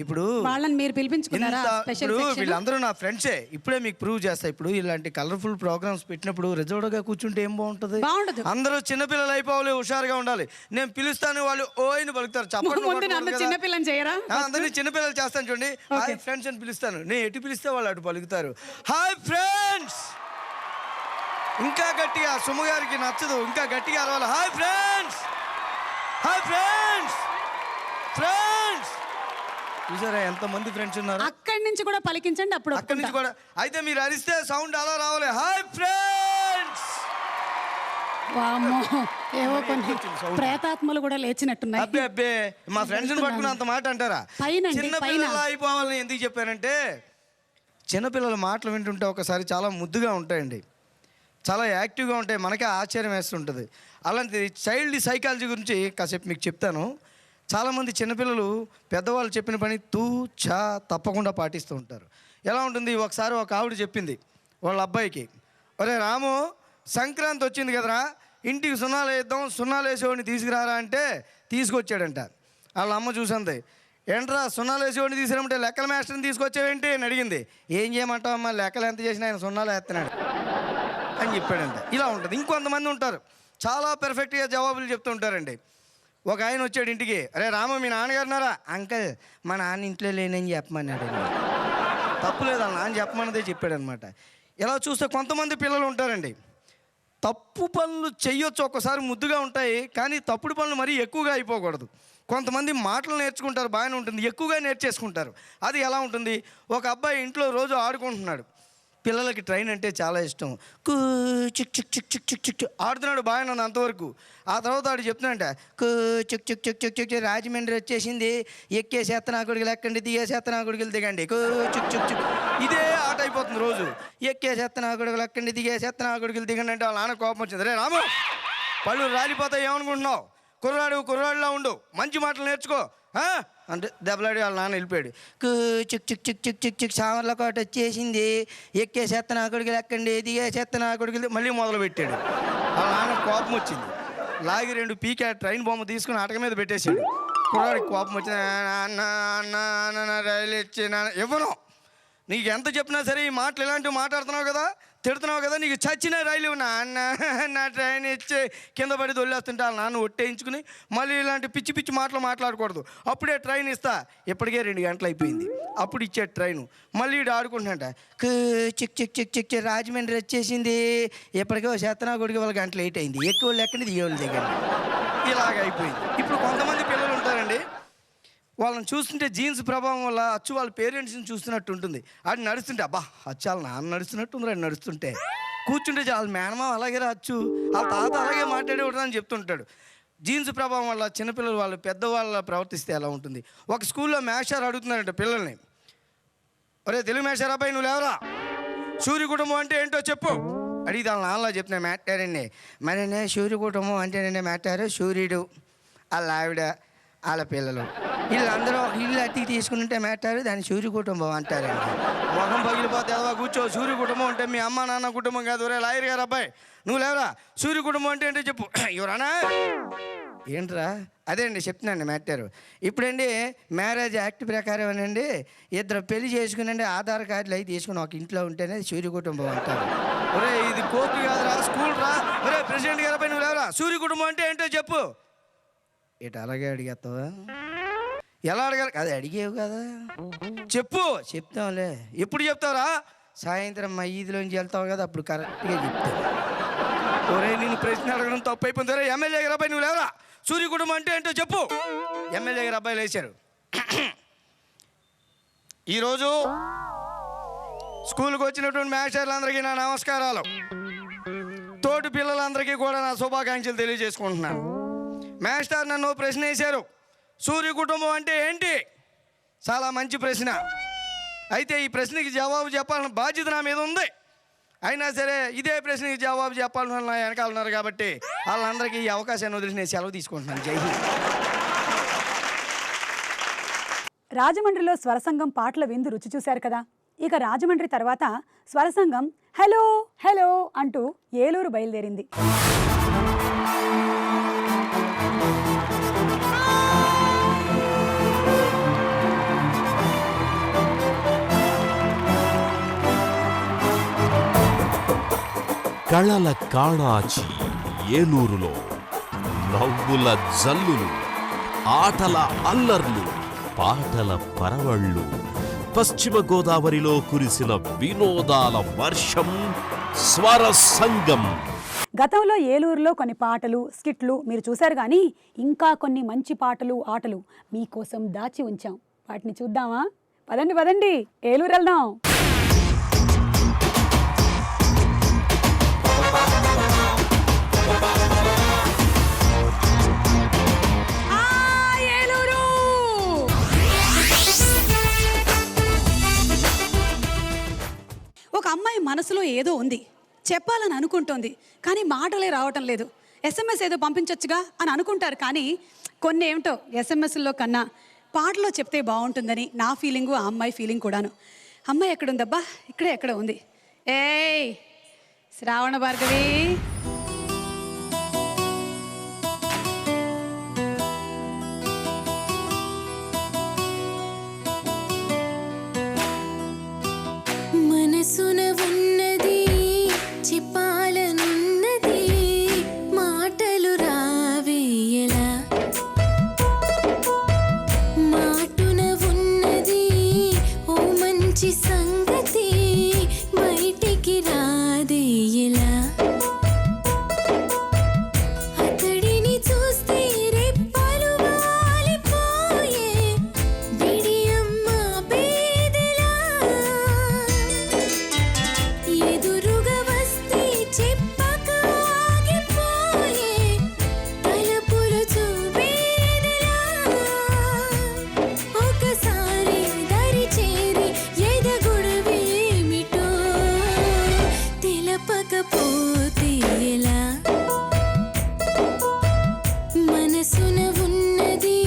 ఇప్పుడు వాళ్ళని మీరు పిలిపించుకున్నారా? Special section. వీళ్ళందరూ నా ఫ్రెండ్సే. ఇప్పుడే మీకు ప్రూవ్ చేస్తా. ఇప్పుడు ఇలాంటి కలర్ఫుల్ ప్రోగ్రామ్స్ పెట్టినప్పుడు రిజర్వ్డ్గా కూర్చుంటే ఏం బాగుంటుంది? బాగుండదు. అందరూ చిన్నపిల్లలు అయిపోవాలి, హుషారుగా ఉండాలి. నేను పిలుస్తాను, వాళ్ళు ఓయిని పలుకుతారు. ముందు నన్ను చిన్నపిల్లని చేయరా? అందరినీ చిన్నపిల్లలు చేస్తాను చూడండి. హాయ్ ఫ్రెండ్స్ అని పిలుస్తాను. నేను ఎటు పిలిస్తే వాళ్ళు అటు పలుకుతారు. Hi friends. ఇంకా గట్టిగా, సుమ గారికి నచ్చదు, ఇంకా గట్టిగా అరవాలి. Hi friends, hi friends, friends. చూసారా ఎంతమంది ఫ్రెండ్స్ ఉన్నారు? అక్కడి నుంచి కూడా పలికించండి. అప్పుడు అక్కడి నుంచి కూడా. అయితే మీరు అరిస్తే సౌండ్ అలా రావాలి. Hi friends. వామ్మో, ఏవో కొన్ని ప్రేతాత్మలు కూడా లేచినట్టున్నాయి. అబ్బే మా ఫ్రెండ్స్ పట్టుకుని అంత మాట అంటారా? చిన్నపిల్లలు అయిపోవాలని ఎందుకు చెప్పానంటే, చిన్నపిల్లల మాటలు వింటుంటే ఒకసారి చాలా ముద్దుగా ఉంటాయండి, చాలా యాక్టివ్గా ఉంటాయి, మనకే ఆశ్చర్యం వేస్తుంటుంది. అలాంటి చైల్డ్ సైకాలజీ గురించి కాసేపు మీకు చెప్తాను. చాలామంది చిన్నపిల్లలు పెద్దవాళ్ళు చెప్పిన పని చా తప్పకుండా పాటిస్తూ ఉంటారు. ఎలా ఉంటుంది? ఒకసారి ఒక ఆవిడ చెప్పింది వాళ్ళ అబ్బాయికి, ఒరే రాము, సంక్రాంతి వచ్చింది కదరా, ఇంటికి సున్నాలు వేద్దాం, సున్నాలు వేసేవాడిని తీసుకురారా అంటే తీసుకొచ్చాడంట. వాళ్ళ అమ్మ చూసింది, ఏంట్రా సున్నాలు వేసేవాడిని తీసుకురామంటే లెక్కల మాస్టర్ని తీసుకొచ్చావేంటి అని అడిగింది. ఏం చేయమంటావు అమ్మ, లెక్కలు ఎంత చేసినా ఆయన సున్నాలు వేస్తున్నాడు అని చెప్పాడంట. ఇలా ఉంటుంది. ఇంకొంతమంది ఉంటారు చాలా పెర్ఫెక్ట్గా జవాబులు చెప్తూ ఉంటారండి. ఒక ఆయన వచ్చాడు ఇంటికి, అరే రాము మీ నాన్నగారున్నారా? అంకల్ మా నాన్న ఇంట్లో లేనని చెప్పమన్నాడు. తప్పులేదు, వాళ్ళ నాన్న చెప్పమన్నదే చెప్పాడనమాట. ఇలా చూస్తే కొంతమంది పిల్లలు ఉంటారండి, తప్పు పనులు చెయ్యొచ్చు, ఒక్కసారి ముద్దుగా ఉంటాయి, కానీ తప్పుడు పనులు మరీ ఎక్కువగా అయిపోకూడదు. కొంతమంది మాటలు నేర్చుకుంటారు, బాగానే ఉంటుంది, ఎక్కువగా నేర్చేసుకుంటారు. అది ఎలా ఉంటుంది? ఒక అబ్బాయి ఇంట్లో రోజు ఆడుకుంటున్నాడు. పిల్లలకి ట్రైన్ అంటే చాలా ఇష్టం. చిక్ చిక్ చిక్ చిక్ చిక్ చిక్ ఆడుతున్నాడు, బాగానే ఉంది అంతవరకు. ఆ తర్వాత ఆడు చెప్తున్నాడంట, చిక్ చిక్ చిక్ చిక్ చిక్ రాజమండ్రి వచ్చేసింది, ఎక్కేసేత్తనా కొడుకులు ఎక్కండి, దిగేసేత్తనా కొడుకులు దిగండి, చిక్ చిక్ చిక్. ఇదే ఆట అయిపోతుంది రోజు. ఎక్కేసేత్తనా కొడుకులు ఎక్కండి, దిగేసేత్తనా కొడుకులు దిగండి అంటే వాళ్ళ నాన్న కోపం వచ్చింది. రే రాము, పళ్ళు రాలిపోతాయి ఏమనుకుంటున్నావు? కుర్రాడులా ఉండు, మంచి మాటలు నేర్చుకో అంటే దెబ్బలాడి వాళ్ళ నాన్న వెళ్ళిపోయాడు. చిక్ చిక్ చిక్ చిక్ చిక్ చిక్ సామర్ల కోట వచ్చేసింది, ఎక్కేసేత్తనా కొడుకులు ఎక్కండి, దిగేసేత్తనా కొడుకులు మళ్ళీ మొదలు పెట్టాడు. వాళ్ళ నాన్న కోపం వచ్చింది, లాగి 2 పీకే ట్రైన్ బొమ్మ తీసుకుని ఆటక మీద పెట్టేశాడు. కుర్రాడికి కోపం వచ్చింది, అన్న రైలు ఇచ్చి ఇవ్వను, నీకు ఎంత చెప్పినా సరే ఈ మాటలు ఇలాంటివి మాట్లాడుతున్నావు కదా, తిడుతున్నావు కదా, నీకు చచ్చిన రైలు నాన్న నా ట్రైన్ ఇచ్చి కింద పడి దొల్లేస్తుంటే వాళ్ళ నాన్న ఒట్టేయించుకుని మళ్ళీ ఇలాంటి పిచ్చి పిచ్చి మాటలు మాట్లాడకూడదు. అప్పుడే ట్రైన్ ఇస్తా, ఇప్పటికే 2 గంటలు అయిపోయింది, అప్పుడు ఇచ్చే ట్రైను. మళ్ళీ ఇటు ఆడుకుంటున్నట చిక్ చిక్ చిక్ చిక్ రాజమండ్రి వచ్చేసింది, ఇప్పటికే చేతనా కొడుకు వాళ్ళ గంట లేట్ అయింది, ఎక్కువ లెక్కని దిగేవాళ్ళు దగ్గర. ఇలాగ అయిపోయింది. ఇప్పుడు కొంతమంది పిల్లలు ఉంటారండి, వాళ్ళని చూస్తుంటే జీన్స్ ప్రభావం వల్ల అచ్చు వాళ్ళ పేరెంట్స్ని చూస్తున్నట్టు ఉంటుంది. అది నడుస్తుంటే అబ్బా అచ్చు వాళ్ళ నాన్న నడుస్తున్నట్టు ఉంది, అది నడుస్తుంటే కూర్చుంటే వాళ్ళ మేనమా అలాగే అచ్చు, వాళ్ళ తాత అలాగే మాట్లాడే ఉంటాడని చెప్తుంటాడు. జీన్స్ ప్రభావం వల్ల చిన్నపిల్లలు వాళ్ళు పెద్దవాళ్ళ ప్రవర్తిస్తే ఎలా ఉంటుంది. ఒక స్కూల్లో మేషారు అడుగుతున్నారంట పిల్లల్ని, ఒరే తెలుగు మేషారు అబ్బాయి నువ్వు లేవరా, సూర్య కుటుంబం అంటే ఏంటో చెప్పు అడిగి వాళ్ళ నాన్నలా చెప్తున్నా మాట్లాడండి. మరి సూర్య కుటుంబం అంటేనండి మాట్లాడారు సూర్యుడు వాళ్ళ ఆవిడ వాళ్ళ పిల్లలు వీళ్ళందరూ ఇల్లు అతికి తీసుకుని మాట్లారు, దాన్ని సూర్య కుటుంబం అంటారండి. మొహం పగిలిపోతే ఎదవా కూర్చో, సూర్య కుటుంబం అంటే మీ అమ్మ నాన్న కుటుంబం కాదు. ఒరే లాయర్ గారు అబ్బాయి నువ్వు లేవరా, సూర్య కుటుంబం అంటే ఏంటో చెప్పు. ఎవరన్నా ఏంట్రా, అదే అండి చెప్తున్నాండి మ్యాటర్. ఇప్పుడండి మ్యారేజ్ యాక్ట్ ప్రకారం అనండి 2 పెళ్లి చేసుకునండి ఆధార్ కార్డులు అవి తీసుకుని ఒక ఇంట్లో ఉంటేనే సూర్య కుటుంబం అంటారు. ఒరే ఇది కోర్టు కాదురా, స్కూల్ రా. ఒరే ప్రెసిడెంట్ గారు అబ్బాయి నువ్వు లేవరా, సూర్య కుటుంబం అంటే ఏంటో చెప్పు. ఇటు అలాగే అడిగేస్తావా, ఎలా అడగాలి అది అడిగేవు కదా, చెప్పు. చెప్తాంలే, ఎప్పుడు చెప్తావురా, సాయంత్రం మా ఈదిలోంచి వెళ్తావు కదా అప్పుడు కరెక్ట్గా చెప్తావు. ఒరే నేను ప్రశ్న అడగడం తప్పు అయిపోయింది. రే ఎమ్మెల్యే గారు అబ్బాయి నువ్వు లేవరా, సూర్య కుటుంబం అంటే ఏంటో చెప్పు. ఎమ్మెల్యే గారు అబ్బాయి లేచారు. ఈరోజు స్కూల్కి వచ్చినటువంటి మాస్టర్లందరికీ నా నమస్కారాలు, తోటి పిల్లలందరికీ కూడా నా శుభాకాంక్షలు తెలియజేసుకుంటున్నాను. మాస్టర్ నన్ను ప్రశ్న వేశారు, సూర్య కుటుంబం అంటే ఏంటి? చాలా మంచి ప్రశ్న. అయితే ఈ ప్రశ్నకి జవాబు చెప్పాలని బాధ్యత నా మీద ఉంది. అయినా సరే ఇదే ప్రశ్నకి జవాబు చెప్పాలని నా వెనకాల ఉన్నారు కాబట్టి వాళ్ళందరికీ ఈ అవకాశాన్ని వదిలి నేను సెలవు తీసుకుంటున్నాను. జై హింద్. రాజమండ్రిలో స్వరసంగం పాటల విందు రుచి చూశారు కదా. ఇక రాజమండ్రి తర్వాత స్వరసంగం హలో హలో అంటూ ఏలూరు బయలుదేరింది. కళల కాణాచి ఏలూరులో నవ్వుల జల్లులు, ఆటల అల్లర్లు, పాటల పరవళ్ళు, పశ్చిమ గోదావరిలో కురిసిన వినోదాల వర్షం స్వరసంగం. గతంలో ఏలూరులో కొన్ని పాటలు స్కిట్లు మీరు చూశారు, కానీ ఇంకా కొన్ని మంచి పాటలు ఆటలు మీకోసం దాచి ఉంచాం. వాటిని చూద్దామా? పదండి పదండి ఏలూరు వెళ్దాం. ఒక అమ్మాయి మనసులో ఏదో ఉంది, చెప్పాలని అనుకుంటోంది, కానీ మాటలే రావటం లేదు. SMS ఏదో పంపించొచ్చుగా అని అనుకుంటారు, కానీ కొన్ని ఏమిటో SMSలో కన్నా పాటలో చెప్తే బాగుంటుందని నా ఫీలింగు, ఆ అమ్మాయి ఫీలింగ్ కూడాను. అమ్మాయి ఎక్కడుందబ్బా, ఇక్కడే ఎక్కడ ఉంది. ఏయ్ శ్రావణ భార్గవి, మనసున ఉన్నది చెప్పాలనున్నది మాటలు రావేయలా, మాటున ఉన్నది ఓ మంచి సంగతి బయటికి రాదేయలా. అతడిని చూస్తే రెప్పలు వాలిపోయే బిడియమ్మ బేదెలా, ఎదురుగా వస్తే చెప్పక ఆగిపోయే తలపులు చూపేదెలా. ఒకసారి దరి చేరి ఎదగొడవేమిటో తెలపకపోతే ఎలా. మనసున ఉన్నది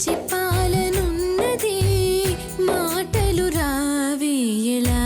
చెప్పాలనున్నది మాటలు రావేయలా.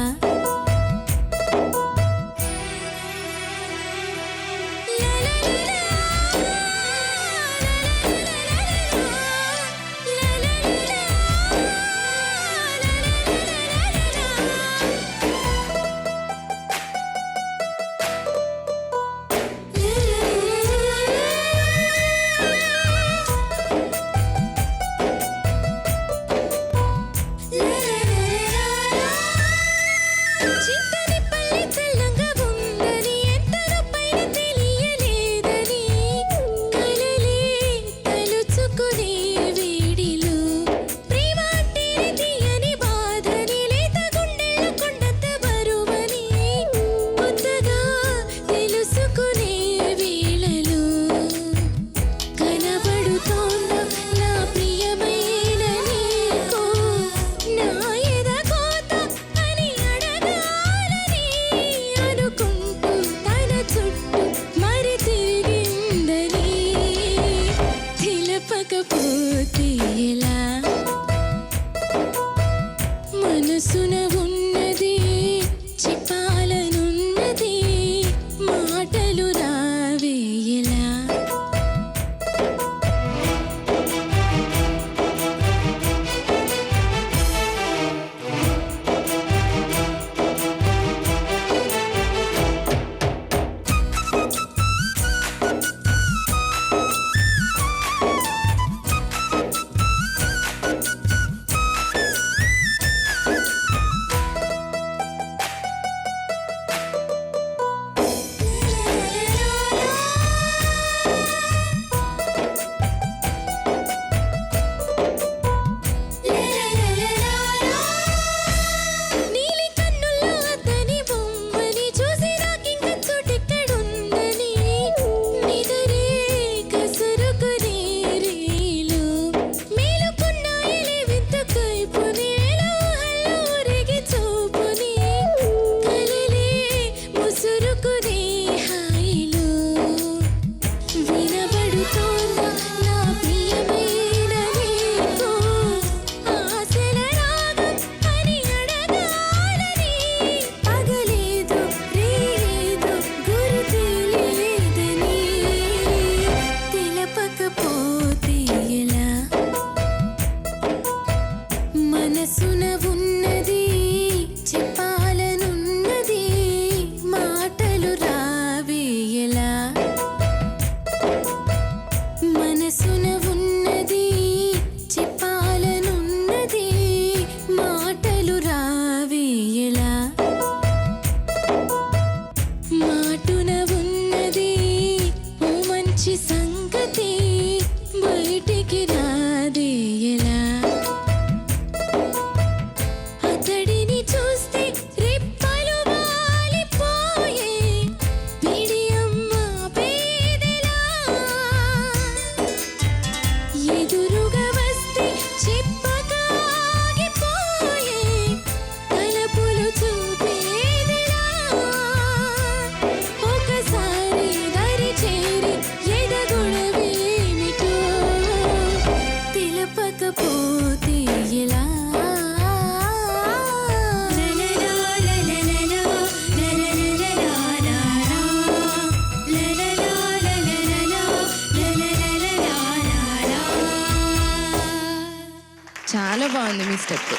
మీ స్టెప్.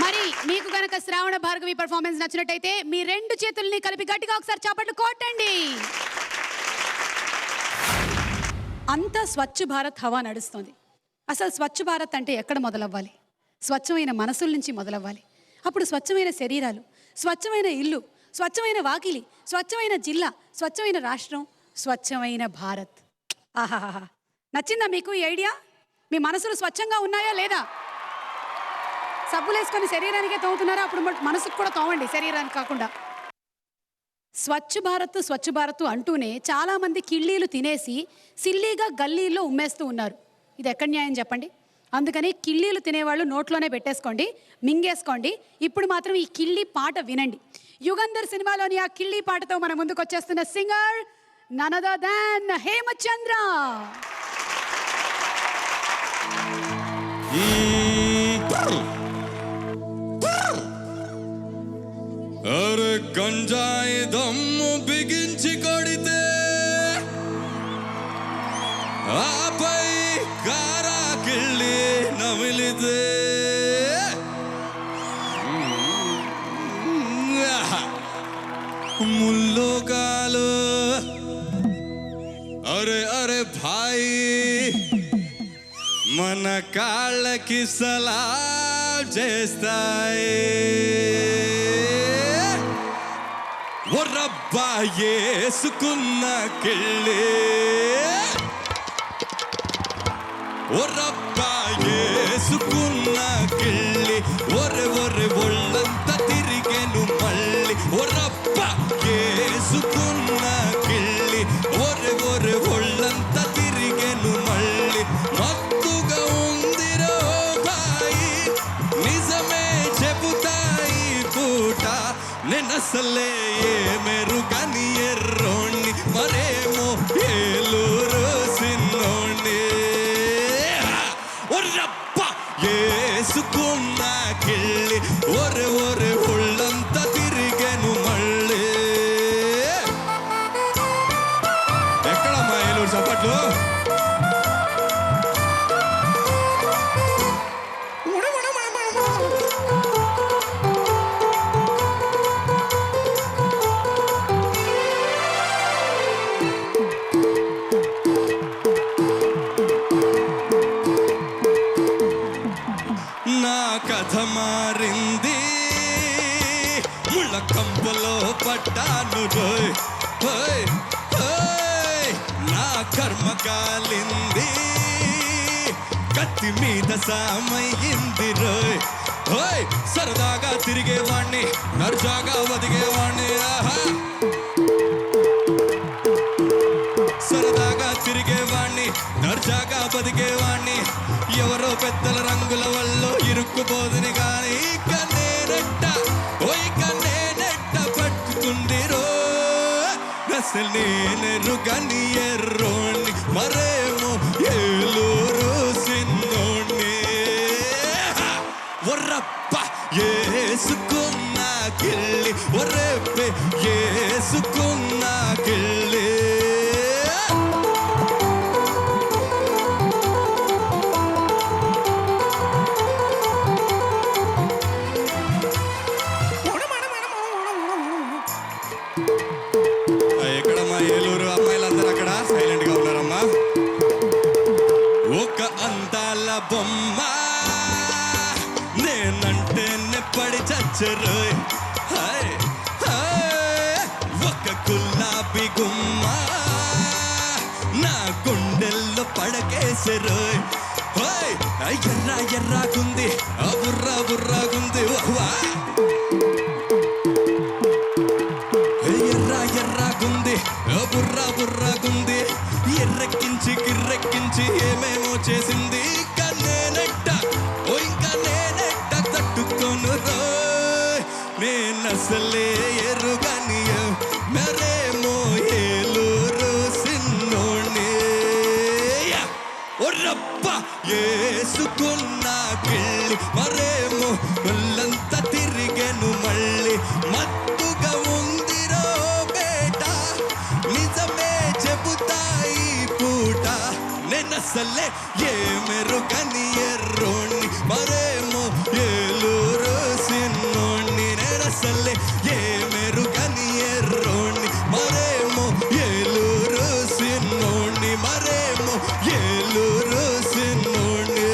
మరి మీకు గనక శ్రావణ భార్గవి పర్ఫార్మెన్స్ నచ్చినట్టయితే మీ 2 చేతుల్ని కలిపి గట్టిగా ఒకసారి చప్పట్లు కొట్టండి. అంతా స్వచ్ఛ భారత్ హవా నడుస్తుంది. అసలు స్వచ్ఛ భారత్ అంటే ఎక్కడ మొదలవ్వాలి? స్వచ్ఛమైన మనసుల నుంచి మొదలవ్వాలి. అప్పుడు స్వచ్ఛమైన శరీరాలు, స్వచ్ఛమైన ఇల్లు, స్వచ్ఛమైన వాకిలి, స్వచ్ఛమైన జిల్లా, స్వచ్ఛమైన రాష్ట్రం, స్వచ్ఛమైన భారత్. ఆహాహా, నచ్చిందా మీకు ఈ ఐడియా? మీ మనసులు స్వచ్ఛంగా ఉన్నాయా లేదా? సబ్బులు వేసుకొని శరీరానికే తోముతున్నారా? అప్పుడు మనసుకు కూడా తోమండి, శరీరానికి కాకుండా. స్వచ్ఛ భారత్ అంటూనే చాలామంది కిళ్ళీలు తినేసి సిల్లీగా గల్లీల్లో ఉమ్మేస్తూ ఉన్నారు. ఇది ఎక్కడ న్యాయం చెప్పండి? అందుకని కిళ్ళీలు తినేవాళ్ళు నోట్లోనే పెట్టేసుకోండి, మింగేసుకోండి. ఇప్పుడు మాత్రం ఈ కిళ్ళీ పాట వినండి. యుగంధర్ సినిమాలోని ఆ కిళ్ళీ పాటతో మన ముందుకు వచ్చేస్తున్న singer none other than Hemachandra. అరే గంజాయి దమ్ము బిగించి కొడితే ఆపై కారా కిళ్ళి నమిలితే ముల్లోకాలు అరే అరే భాయి మన కాళ్ళకి సలాం చేస్తాయి. ఓ రబ్బా యేసుకున్న కిళ్ళి, ఓ రబ్బా యేసుకున్న కిళ్ళి, ఒరే ఒరే ఒళ్ళంతా తిరిగెను మళ్ళీ. ఓ రబ్బా యేసుకున్న కిళ్ళి, ఒరే ఒరే ఒళ్ళంతా తిరిగెను మళ్ళీ. మత్తుగా ఉందిరో భాయి, నిజమే చెబుతాయి పూట. నేనసలే ఏ మెరుగని ఎర్రోణ్ణి, మరేమో ఏలూరు సిన్నోణ్ణి. ఒర్రప్ప యేసుకున్న కిళ్ళి, ఒరే ఒరే ఒళ్ళంతా తిరిగెను మళ్ళీ. ఎక్కడమ్మా ఏలూరు చప్పట్లు? నా కథ మారింది, ముళ్ళ కంపలో పడ్డాను రోయ్. హోయ్ హోయ్, నా కర్మ కాలింది, కత్తి మీద సామయ్యింది రోయ్. హోయ్, సరదాగా తిరిగేవాణ్ణి, నర్జాగా బతికేవాణ్ణి. ఆహా, సరదాగా తిరిగేవాణ్ణి, నర్జాగా బతికేవాణ్ణి. ఎవరో పెద్దల రంగుల వల్ల ఇరుక్కుపోదుని గాని ఇక నేనెట్ట, ఓ ఇక నేనెట్ట పట్టుకుంది రో. అసలు నేనెరుగని ఎర్రోణ్ణి, మరేమో ఏలూరు సిన్నోణ్ణి. ఒర్రప్ప యేసుకున్న కిళ్ళి, ఒర్రెప్పే యేసుకున్న కిళ్ళి. ఎక్కడమ్మా ఏలూరు అమ్మాయిలందరూ? అక్కడ సైలెంట్ గా ఉన్నారమ్మా. ఒక అందాల బొమ్మ నేనంటే నెప్పడి చచ్చరు. ఒక గులాబీ గుమ్మ నా గుండెల్లో పడకేసరు. ఎర్రా ఎర్రాగుంది, బుర్రా బుర్రాగుంది. ఎర్రా ఎర్రాగుంది, బుర్రా బుర్రాగుంది. ఎర్రెక్కించి గిర్రెక్కించి ఏమేమో చేసింది. ఇంకా నేనెట్ట, ఓ ఇంకా నేనెట్ట తట్టుకోను రోయ్. నేనసలే ఎరుగని మరేమో ఏలూరు సిన్నోణ్ణి. ఒర్రప్ప యేసుకున్న కిళ్ళి, మరేమో ఒళ్ళంతా తిరిగెను మళ్ళీ. మత్తుగా ఉందిరో బేట, నిజమే చెబుతాయి పూట. నేనసలే ఏ మెరుగని ఎర్రోణ్ణి, మరేమో ఏలూరు సిన్నోణ్ణి నేనసల్లే ఏ మెరుగని ఎర్రోణ్ణి మరేమో ఏలూరు సిన్నోణ్ణి మరేమో ఏలూరు సిన్నోణ్ణి.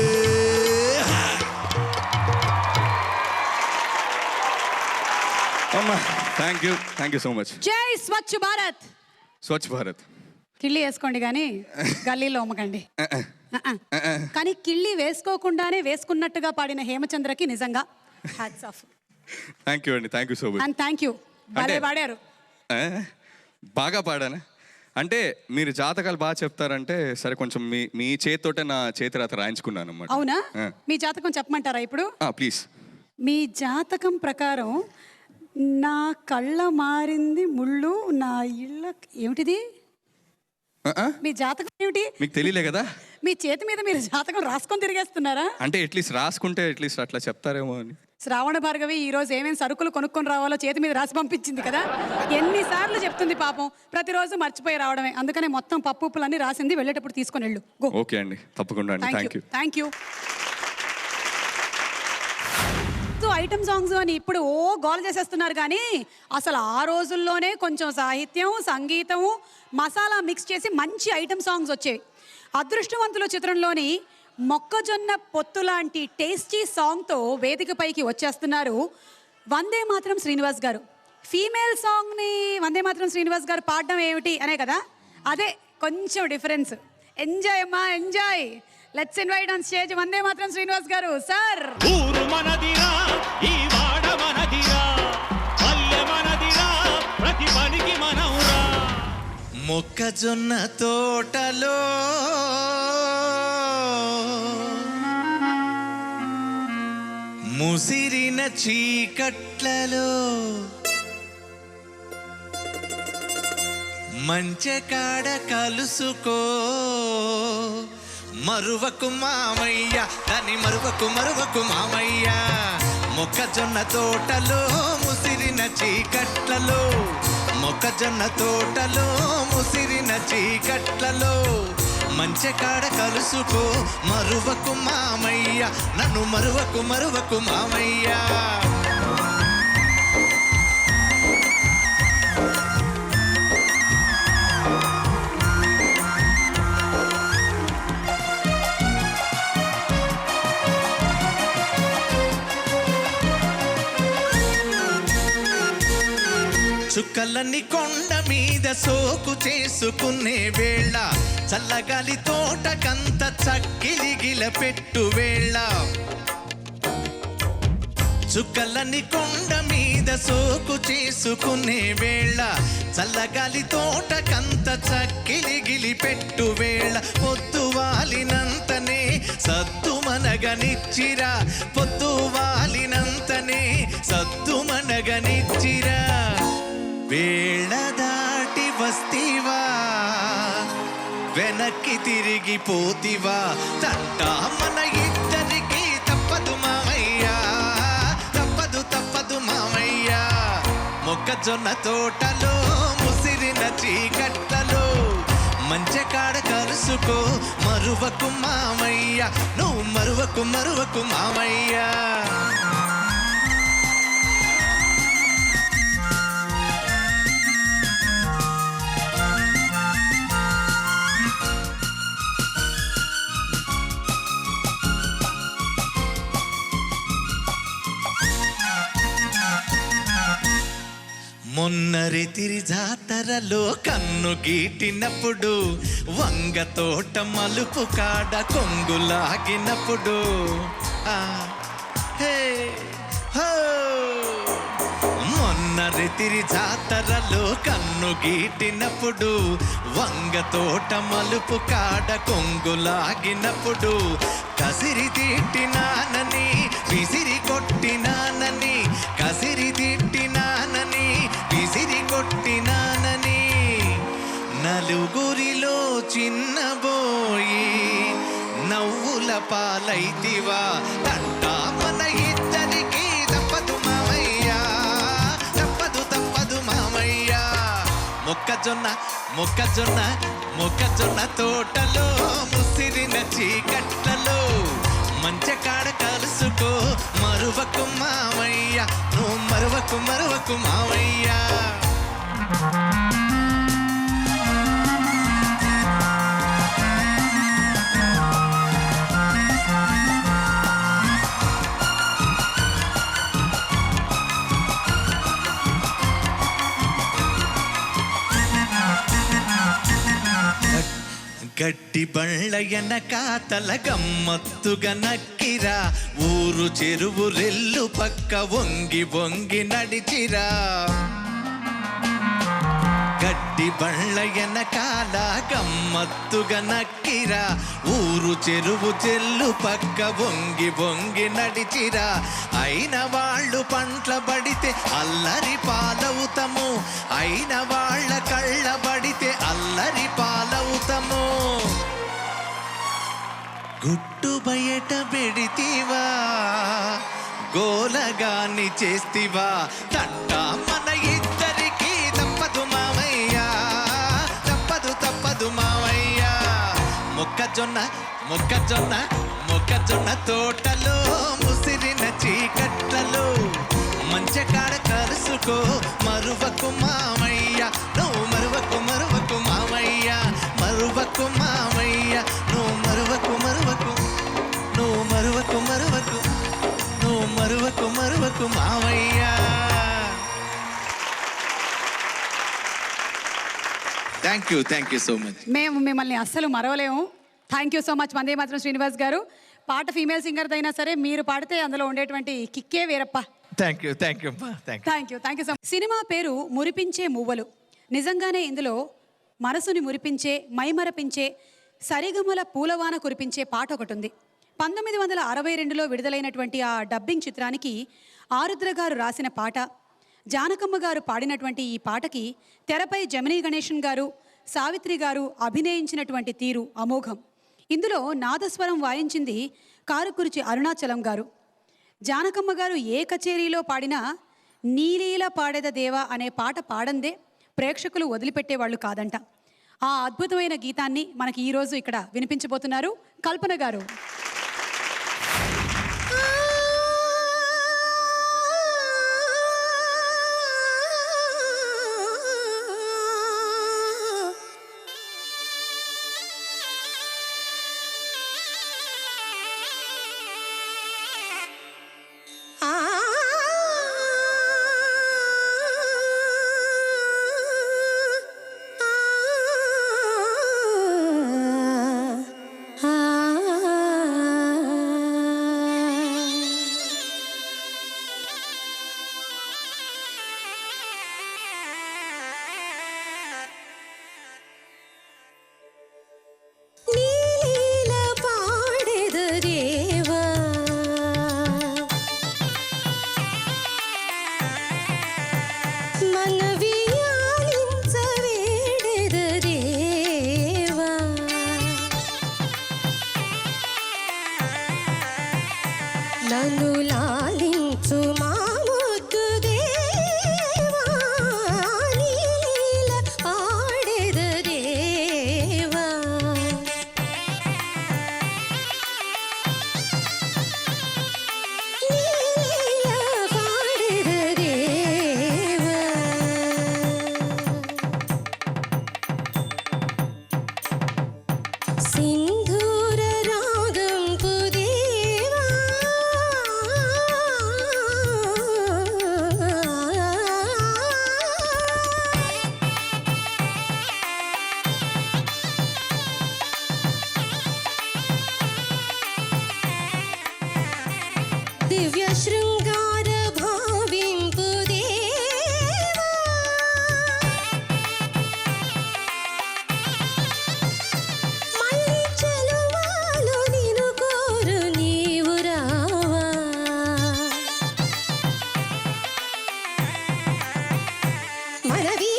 అమ్మా థ్యాంక్ యూ సో మచ్. జై స్వచ్ఛ భారత్. స్వచ్ఛ భారత్. కిళ్ళి వేసుకోండి కానీ గల్లీలో ఉమ్మకండి. కానీ కిళ్ళి వేసుకోకుండానే వేసుకున్నట్టుగా పాడిన హేమచంద్రకి నిజంగా హ్యాట్స్ ఆఫ్. థ్యాంక్ యూ అండి, thank you so much. And thank you. భలే పాడారు. బాగా పాడానా అంటే మీరు జాతకాలు బాగా చెప్తారంటే సరే కొంచెం మీ చేతితోటే నా చేతి రాత రాయించుకున్నాను అన్నమాట. అవునా? మీ జాతకం చెప్పమంటారా ఇప్పుడు? ప్లీజ్. మీ జాతకం ప్రకారం నా కళ్ళ మారింది ముళ్ళు, నా ఇళ్ళ ఏమిటిది? మీ జాతకం ఏమిటి? మీకు తెలియలే కదా. మీ చేతి మీద మీరు జాతకం రాసుకొని తిరిగేస్తున్నారా? అంటే అట్లీస్ట్ రాసుకుంటే అట్లీస్ట్ అట్లా చెప్తారేమో అని. శ్రావణ భార్గవి ఈ రోజు ఏమేమి సరుకులు కొనుక్కొని రావాలో చేతి మీద రాసి పంపించింది కదా. ఎన్నిసార్లు చెప్తుంది పాపం, ప్రతిరోజు మర్చిపోయి రావడమే. అందుకనే మొత్తం పప్పు ఉప్పులన్నీ రాసింది, వెళ్ళేటప్పుడు తీసుకొని వెళ్ళు. గో. ఓకే అండి, తప్పకుండా అండి. Thank you. Thank you. Item songs అని ఇప్పుడు గోల్ చేసేస్తున్నారు కానీ అసలు ఆ రోజుల్లోనే కొంచెం సాహిత్యం, సంగీతము, మసాలా మిక్స్ చేసి మంచి ఐటమ్ సాంగ్స్ వచ్చేవి. అదృష్టవంతుల చిత్రంలోని మొక్కజొన్న పొత్తు లాంటి టేస్టీ సాంగ్తో వేదికపైకి వచ్చేస్తున్నారు వందే మాత్రం శ్రీనివాస్ గారు. ఫీమేల్ సాంగ్ని వందే మాత్రం శ్రీనివాస్ గారు పాడడం ఏమిటి అనే కదా, అదే కొంచెం డిఫరెన్స్. ఎంజాయ్ అమ్మా, enjoy. Let's invite on stage Vande Mataram Srinivas గారు. సార్. ఊరు మనదిరా, ఈ వాడ మనదిరా, పల్లె మనదిరా, ప్రతి పనికి మనవురా. మొక్కజొన్న తోటలో ముసిరిన చీకట్లలో మంచె కాడ కలుసుకో మరువకు మామయ్య, దాని మరువకు మామయ్య. మొక్కజొన్న తోటలో ముసిరిన చీకట్లలో, మొక్కజొన్న తోటలో ముసిరిన చీకట్లలో మంచె కాడ కలుసుకో మరువకు మామయ్య, నన్ను మరువకు మామయ్య. చుక్కలని కొండ మీద సోకు చేసుకునే వేళ, చల్లగాలి తోటకంత చక్కిలిగిల పెట్టు వేళ. చుక్కలని కొండ మీద సోకు చేసుకునే వేళ, చల్లగాలి తోటకంత చక్కిలిగిలి పెట్టు వేళ. పొద్దు వాలినంతనే సద్దు మనగనిచ్చిరా, పొద్దు వాలినంతనే సద్దు మనగనిచ్చిరా. వేళ దాటి వస్తీవా, వెనక్కి తిరిగిపోతివా, తంట మన ఇద్దరికి తప్పదు మామయ్య, తప్పదు మామయ్య. మొక్కజొన్న తోటలో ముసిరిన చీకట్లలో మంచె కాడ కలుసుకో మరువకు మామయ్య, నువ్వు మరువకు మామయ్య. మొన్నరితిరి జాతరలో కన్ను గీటినప్పుడు, వంగ తోట మలుపు కాడ కొంగులాగినప్పుడు, మొన్నరితిరి జాతరలో కన్ను గీటినప్పుడు, వంగ తోట మలుపు కాడ కొంగులాగినప్పుడు, కసిరి తిట్టినానని విసిరి కొట్టినానని, కసిరి తిట్టినానని విసిరి కొట్టినానని, నలుగురిలో చిన్నబోయి నవ్వుల పాలైతివా, తంట మన ఇద్దరికి తప్పదు మామయ్య, తప్పదు మామయ్య. మొక్కజొన్న తోటలో ముసిరిన చీకట్లలో మంచి కాడ కలుసుకో మరువకు మావయ్య నువ్వు మరువకు మరువకు మావయ్య గడ్డి బండ్ల ఎనకాతల గమ్మత్తుగా నక్కిరా ఊరు చెరువు రెల్లు పక్క వంగి వంగి నడిచిరా గడ్డి బండ్ల ఎనకాల గమ్మత్తుగా నక్కిరా ఊరు చెరువు చెల్లు పక్క వంగి వంగి నడిచిరా అయిన వాళ్ళు పంట్ల పడితే అల్లరి పాలవుతాము అయిన వాళ్ళ కళ్ళ పడితే అల్లరి పాలవుతాము గుట్టు బయట పెడితీవా గోలగాని చేస్తివా తట్ట మన ఇద్దరికి తప్పదు మావయ్య తప్పదు తప్పదు మావయ్య మొక్కజొన్న మొక్కజొన్న మొక్కజొన్న తోటలో ముసిరిన చీకట్లలో మంచి కాడ కలుసుకో మరువకు మావయ్య నువ్వు మరువకు మరువకు మావయ్య మరువకు మావయ్య నువ్వు మరువకు మరువకు నువ్వు మరువకు మరువకు నువ్వు మరువకు మరువకు మావయ్య థ్యాంక్ యూ సో మచ్ మేము మిమ్మల్ని అస్సలు మరవలేము. థ్యాంక్ యూ సో మచ్ వందే మాత్రం శ్రీనివాస్ గారు. పాట ఫీమేల్ సింగర్ అయినా సరే మీరు పాడితే అందులో ఉండేటువంటి కిక్కే వేరప్ప. Thank you thank you so much. Cinema పేరు మురిపించే మువ్వలు. నిజంగానే ఇందులో మనసుని మురిపించే మైమరపించే సరిగమల పూలవాన కురిపించే పాట ఒకటి ఉంది. 1962లో విడుదలైనటువంటి ఆ డబ్బింగ్ చిత్రానికి ఆరుద్ర గారు రాసిన పాట. జానకమ్మ గారు పాడినటువంటి ఈ పాటకి తెరపై జమినీ గణేశన్ గారు సావిత్రి గారు అభినయించినటువంటి తీరు అమోఘం. ఇందులో నాదస్వరం వాయించింది కారుకురిచి అరుణాచలం గారు. జానకమ్మ గారు ఏ కచేరీలో పాడినా నీలీల పాడేద దేవా అనే పాట పాడందే ప్రేక్షకులు వదిలిపెట్టేవాళ్ళు కాదంట. ఆ అద్భుతమైన గీతాన్ని మనకి ఈరోజు ఇక్కడ వినిపించబోతున్నారు కల్పన గారు. నన్ను లాలించు మా ముద్దు దేవా నీల పాడెద దేవా నీల పాడెద దేవా సింధూర రాగం పుదేవా దివ్య శృంగార భావింపు దేవా మళ్ళీ చెలువాలు నిన్ను కోరు నీవు రావా మనవి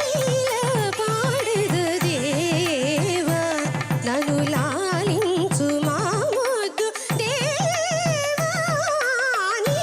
నీల పాడెద దేవా నన్ను లాలించు మా ముద్దు దేవా నీల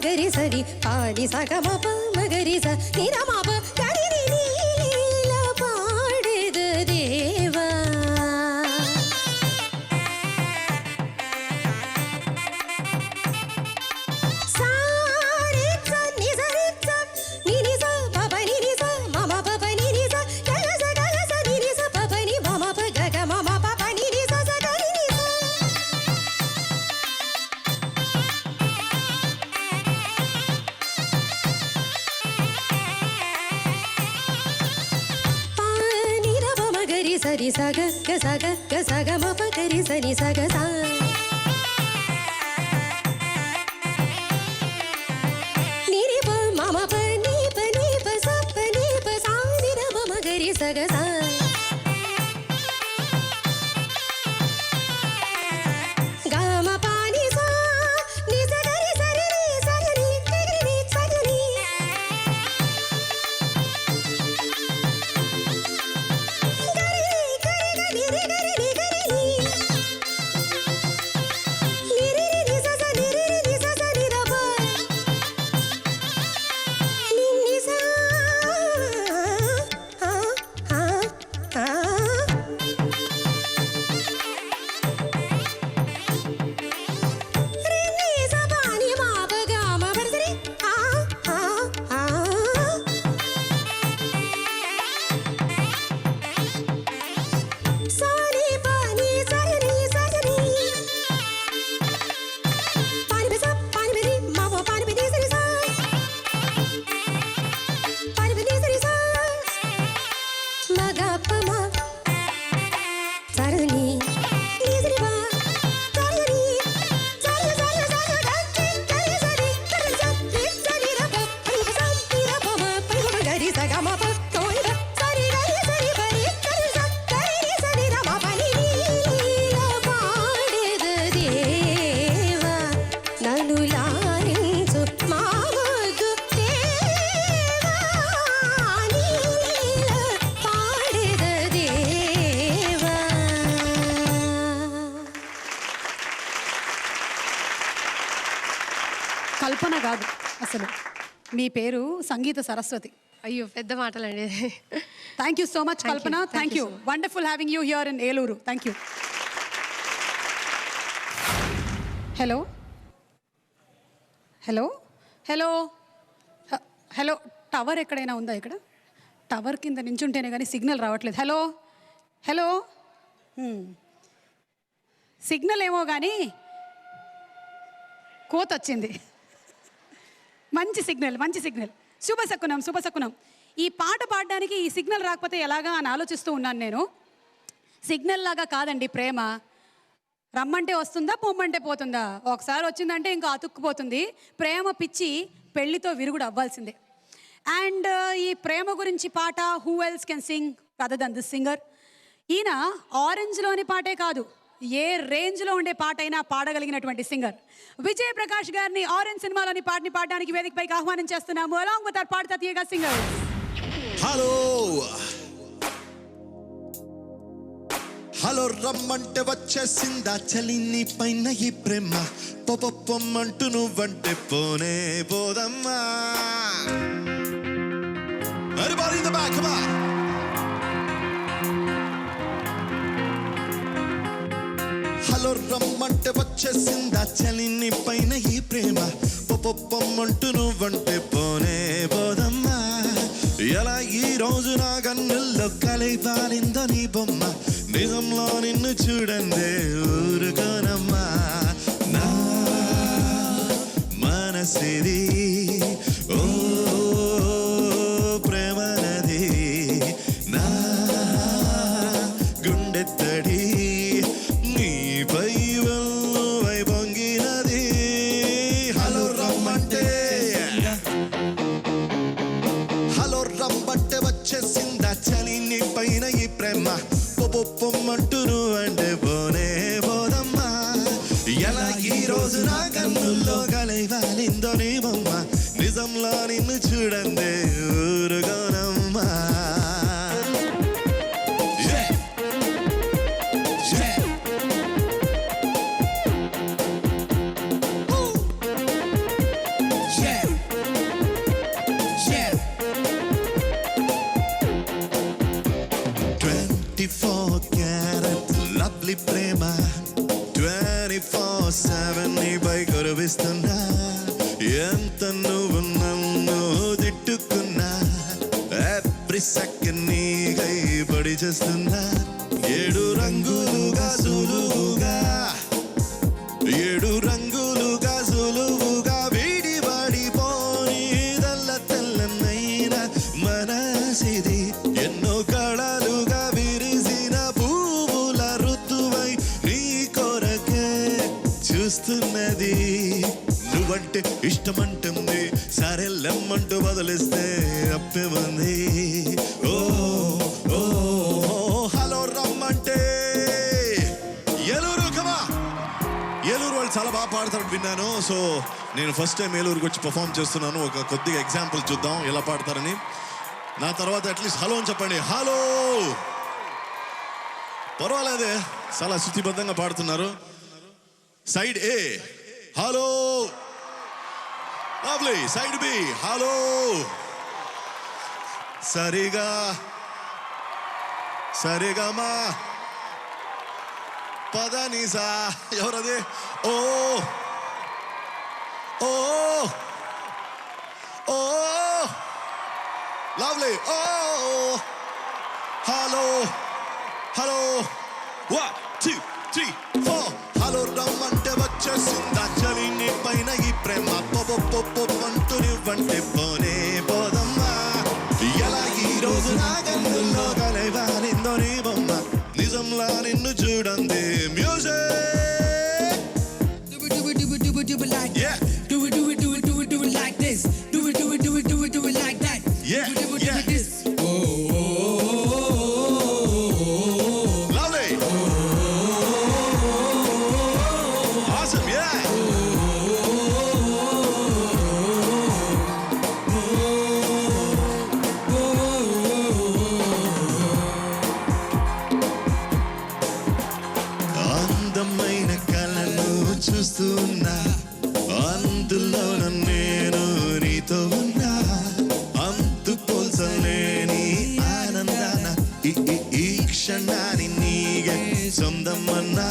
గరి సరి పాని సగ మప మగరి స నిర మప గరి ని నీల పాడెద దేవా సారి స ని సరి స ని ని స పప ని ని స మమ పప ని ని స గగ స ని ని స పప ని మమ ప గగ మమ పప ని ని స స గ ని ని స పాని ర ప మగరి సరి సగ గ సగ మప గరి సని సగ సా నిరి ప మమ ప ని ప స ప ని ప సా ని ర ప మగరి సగ సా గ మ ప ని సా ని స గరి సరి ని స గ ని గరి ని స గ ని గరి ని గరి గరి రి గరి ని గరి ని ని రి రి ని స స ని రి రి ని స స ని ర ప ని ని స ఆ ఆ ఆ రి ని స ప ని మ ప గ మ ప రి స రి ఆ ఆ ఆ సా ని ప ని స గ ని స గ ని పాని బి స పాని బి రి మ ప పాని బి ని స రి స పాని బి ని స రి స మ గ ప మ స ర ని ని స రి ప స ర ని స ర స ర స ర గ చి గ రి స రి గ రి స ని స ని ర ప ప ని స ని ర ప మ ప ని ప గ రి స గ మ ప తో ని ప స రి గ రి స రి ప రి గ రి స గ రి ని స ని ర మ ప ని ని ల పాడెద దేవా నన్ను లాలించు మా వద్దు దేవా నీల పాడెద దేవా కల్పన కాదు అసలు మీ పేరు సంగీత సరస్వతి. అయ్యో పెద్ద మాటలండి. Thank you so much Kalpana. Thank you. Wonderful having you here in Eluru. Thank you. Hello hello hello hello tower ఎక్కడైనా ఉందా? ఇక్కడ టవర్ కింద నించుంటేనే కానీ సిగ్నల్ రావట్లేదు. హలో హలో సిగ్నల్ ఏమో కానీ కోత వచ్చింది. మంచి సిగ్నల్, మంచి సిగ్నల్. శుభశకునం, శుభశకునం. ఈ పాట పాడడానికి ఈ సిగ్నల్ రాకపోతే ఎలాగా అని ఆలోచిస్తూ ఉన్నాను నేను. సిగ్నల్ లాగా కాదండి ప్రేమ. రమ్మంటే వస్తుందా, పొమ్మంటే పోతుందా. ఒకసారి వచ్చిందంటే ఇంకా అతుక్కుపోతుంది. ప్రేమ పిచ్చి పెళ్లితో విరుగుడు అవ్వాల్సిందే. అండ్ ఈ ప్రేమ గురించి పాట who else can sing other than this singer. ఈయన ఆరెంజ్లోని పాటే కాదు, ఏ రేంజ్లో ఉండే పాట అయినా పాడగలిగినటువంటి సింగర్ విజయ్ ప్రకాష్ గారిని ఆరెంజ్ సినిమాలోని పాటని పాడడానికి వేదికపైకి ఆహ్వానం చేస్తున్నాము. అలాంగ్ విత్ అవర్ పాడతా తీయగా సింగర్. హలో హలో రమ్మంటే వచ్చేసిందా చలిని పైన ఈ ప్రేమ పొమ్మంటూ నువ్వంటే పోనే పోదమ్మా. Everybody in the back, come on. Hello రమ్మంటే వచ్చేసిందా చలిని పైన ఈ ప్రేమ పొమ్మంటూ నువ్వంటే పోనే పోదమ్మా. ఎలా ఈ రోజు నా కన్నుల్లో కలై పాలిందో నీ బొమ్మ నిజంలో నిన్ను చూడండి ఊరుకోనమ్మా. నా మనసిది ఓ ప్రేమ నది నా గుండె తడి నీపై వై పొంగినది. హలో రమ్మంటే హలో రమ్మంటే వచ్చేసిందా చలి నీ పైన ఈ ప్రేమ పొమ్మంటూ నువ్వంటే పోనే పోదమ్మా. ఎలా ఈ రోజు నా కన్నుల్లో కలై వాలిందో నీ బొమ్మ నిజంలో నిన్ను చూడండి ఊరుకోనమ్మా. నీపై కురిపిస్తున్నా, ఎంత నువ్వు నన్ను తిట్టుకున్నా, ఎవ్రీ సెకండ్ నీకై పడి చేస్తున్నా. 7 రంగులుగా సులువుగా, 7 రంగులుగా సులువుగా వీడి పడిపోని తెల్ల తెల్లనైన మనసిది. ఎన్నో కళలుగా విరిసిన పువ్వుల ఋతువై నీ కొరకే చూస్తున్నది. నువ్వంటే ఇష్టమంటుంది, సరెల్లమ్మంటూ బదులిస్తే అప్పేమంది. ఓ ఓ హలో రమ్మంటే ఏలూరు, కమా. ఏలూరు వాళ్ళు చాలా బాగా పాడతారని విన్నాను. సో నేను ఫస్ట్ టైం ఏలూరుకి వచ్చి పర్ఫామ్ చేస్తున్నాను. ఒక కొద్దిగా ఎగ్జాంపుల్ చూద్దాం ఎలా పాడతారని. నా తర్వాత అట్లీస్ట్ హలో అని చెప్పండి. హలో, పర్వాలేదే, చాలా శుతిబద్ధంగా పాడుతున్నారు. Side A hello, lovely. Side B hello, సరిగా సరిగమా పదనిసా. ఎవరది? ఓ ఓ ఓ లవ్లీ. ఓ హలో హలో, 1 2 3 4. హలో రమ్మంటే వచ్చేసిందా చలి నీ పైన ఈ ప్రేమ. పొప్పొప్పొప్పంటూ నువ్వంటే పోనే పోదమ్మా. ఎలా ఈ రోజు నా గందుల్లో కలైవారిందో నీ బొమ్మ, నిజంలా నిన్ను చూడండి. Music yeah Do it like this. Do it like that. yeah yeah this. lovely awesome yeah అందమైన కళను చూస్తున్నా, అందులో నేను నీతో ఉన్నా. అంతు పోల్చలేని ఆనందాన ఈ క్షణాన్ని నీగే సొంతమన్నా.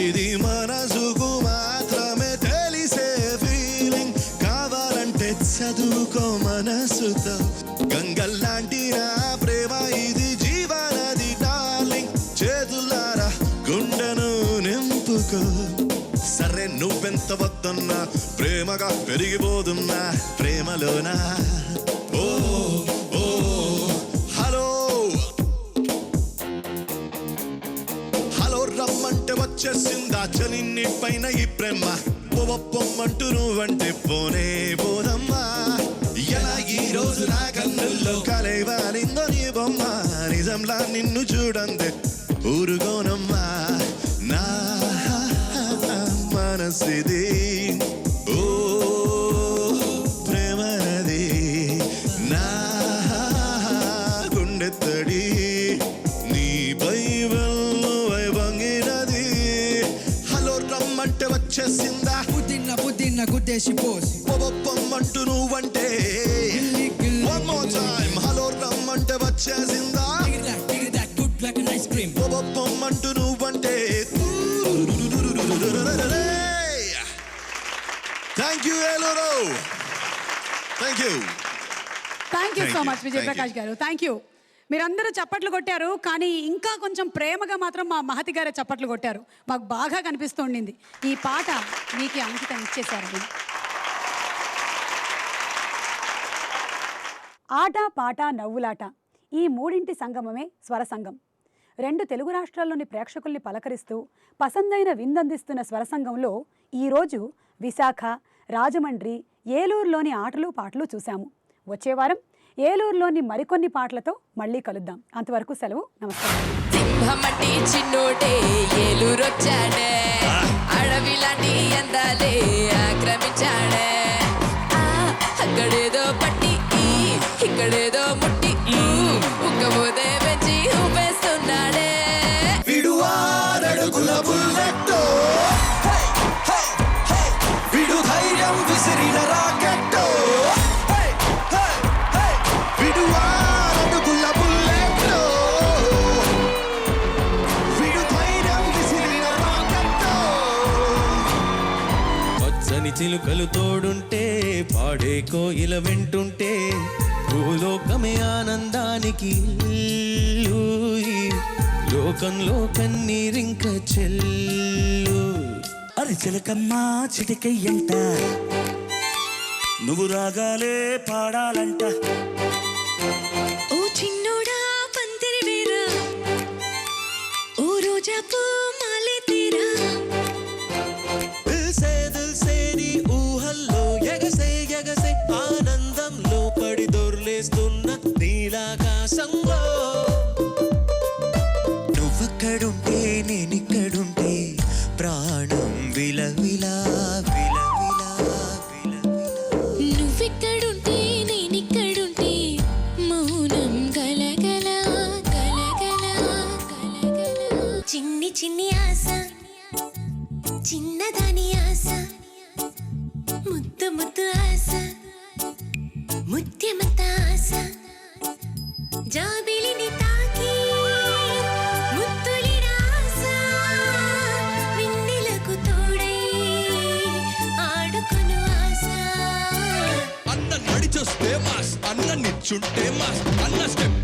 ఇది మనసుకు మాత్రమే తెలిసే ఫీలింగ్. కావాలంటే చదువుకో మనసుతో. గంగల్లాంటి నా ప్రేమ ఇది జీవనది డార్లింగ్. చేతులారా గుండెను నింపుకో. సరే నువ్వెంత వద్దన్నా ప్రేమగా పెరిగిపోతున్నా ప్రేమలోనా. ఓ ఓ హలో హలో రమ్మంటే వచ్చేసిందా చలి నీ పైన ఈ ప్రేమ. పొమ్మంటూ నువ్వంటే పోనే పోదమ్మా. ఎలా ఈ రోజు నా కన్నుల్లో కలైవారిందో నీ బొమ్మ, నిజంలా నిన్ను చూడందే ఊరుగోనమ్మా. నా మనసిది ఓ ప్రేమనది, నా గుండె తడి నీపై వెల్లువై వంగినది. హలో రమ్మంటే వచ్చేసిందా పుదీనా గుద్దేసి పోసి పొమ్మంటూ నువ్వంటే. One more time. హలో రమ్మంటే వచ్చేసిందా good like an ice cream. పొమ్మంటూ నువ్వంటే. Thank you Eluru. Thank you so much Vijayaprakash garu. Thank you. మీరందరూ చప్పట్లు కొట్టారు, కానీ ఇంకా కొంచెం ప్రేమగా మాత్రం మా మహతి గారే చప్పట్లు కొట్టారు. మాకు బాగా కనిపిస్తుండింది ఈ పాట మీకు అంకితం ఇచ్చేశారు. ఆట పాట నవ్వులాట, ఈ మూడింటి సంగమమే స్వరసంగం. 2 తెలుగు రాష్ట్రాల్లోని ప్రేక్షకుల్ని పలకరిస్తూ పసందైన విందందిస్తున్న స్వరసంగంలో ఈరోజు విశాఖ, రాజమండ్రి, ఏలూరులోని ఆటలు పాటలు చూశాము. వచ్చే వారం ఏలూరులోని మరికొన్ని పాటలతో మళ్ళీ కలుద్దాం. అంతవరకు సెలవు, నమస్కారం. సింహమటి చిన్నోటే ఏలూరొచ్చాడే, అడవిలాంటి అందాలే ఆక్రమించాడే. అక్కడేదో పట్టి ఇక్కడేదో ముట్టి ఉక్కబోదే పెంచి ఊపేస్తున్నాడే. విడువారడుగుల బుల్లెట్టో, విడు ధైర్యం విసిరిన రాకెట్టో. విడువారడుగుల బుల్లెట్టో, విడు ధైర్యం విసిరిన రాకెట్టో. పచ్చని చిలుకలు తోడుంటే పాడే కోయిల వెంటుంటే భూలోకమే ఆనందానికి ఇల్లు. ఈ లోకంలో కన్నీరింక చెల్లు. అరి చిలకమ్మా చిటికయ్యంట నువ్వు రాగాలే పాడాలంట. ఓ చిన్నోడా పందిరి వేరా ఓ రోజా పూ మాలే తీరా. దిల్సే నీ ఊహల్లో ఎగసే ఎగసే ఆనందంలో పడి దొర్లేస్తున్న నీలాకాశంలో. నువ్వెక్కడుంటే నేనిక్కడుంటే ప్రాణం విలవిలా విలవిలా విలవిలా. నువ్వెక్కడుంటే నేనిక్కడుంటే మౌనం గలగల గలగల గలగల. చిన్ని చిన్ని ఆశ చిన్నదాని ఆశ ముద్దు ముద్దు ఆశ ముత్యమంత ఆశ జాబిలిని తాకి ముత్తులి రాస విన్నెలకు తోడై ఆడుకొను ఆశ. అన్న నడిచొస్తే మాస్, అన్న నిచ్చుంటే మాస్, అన్న స్టెప్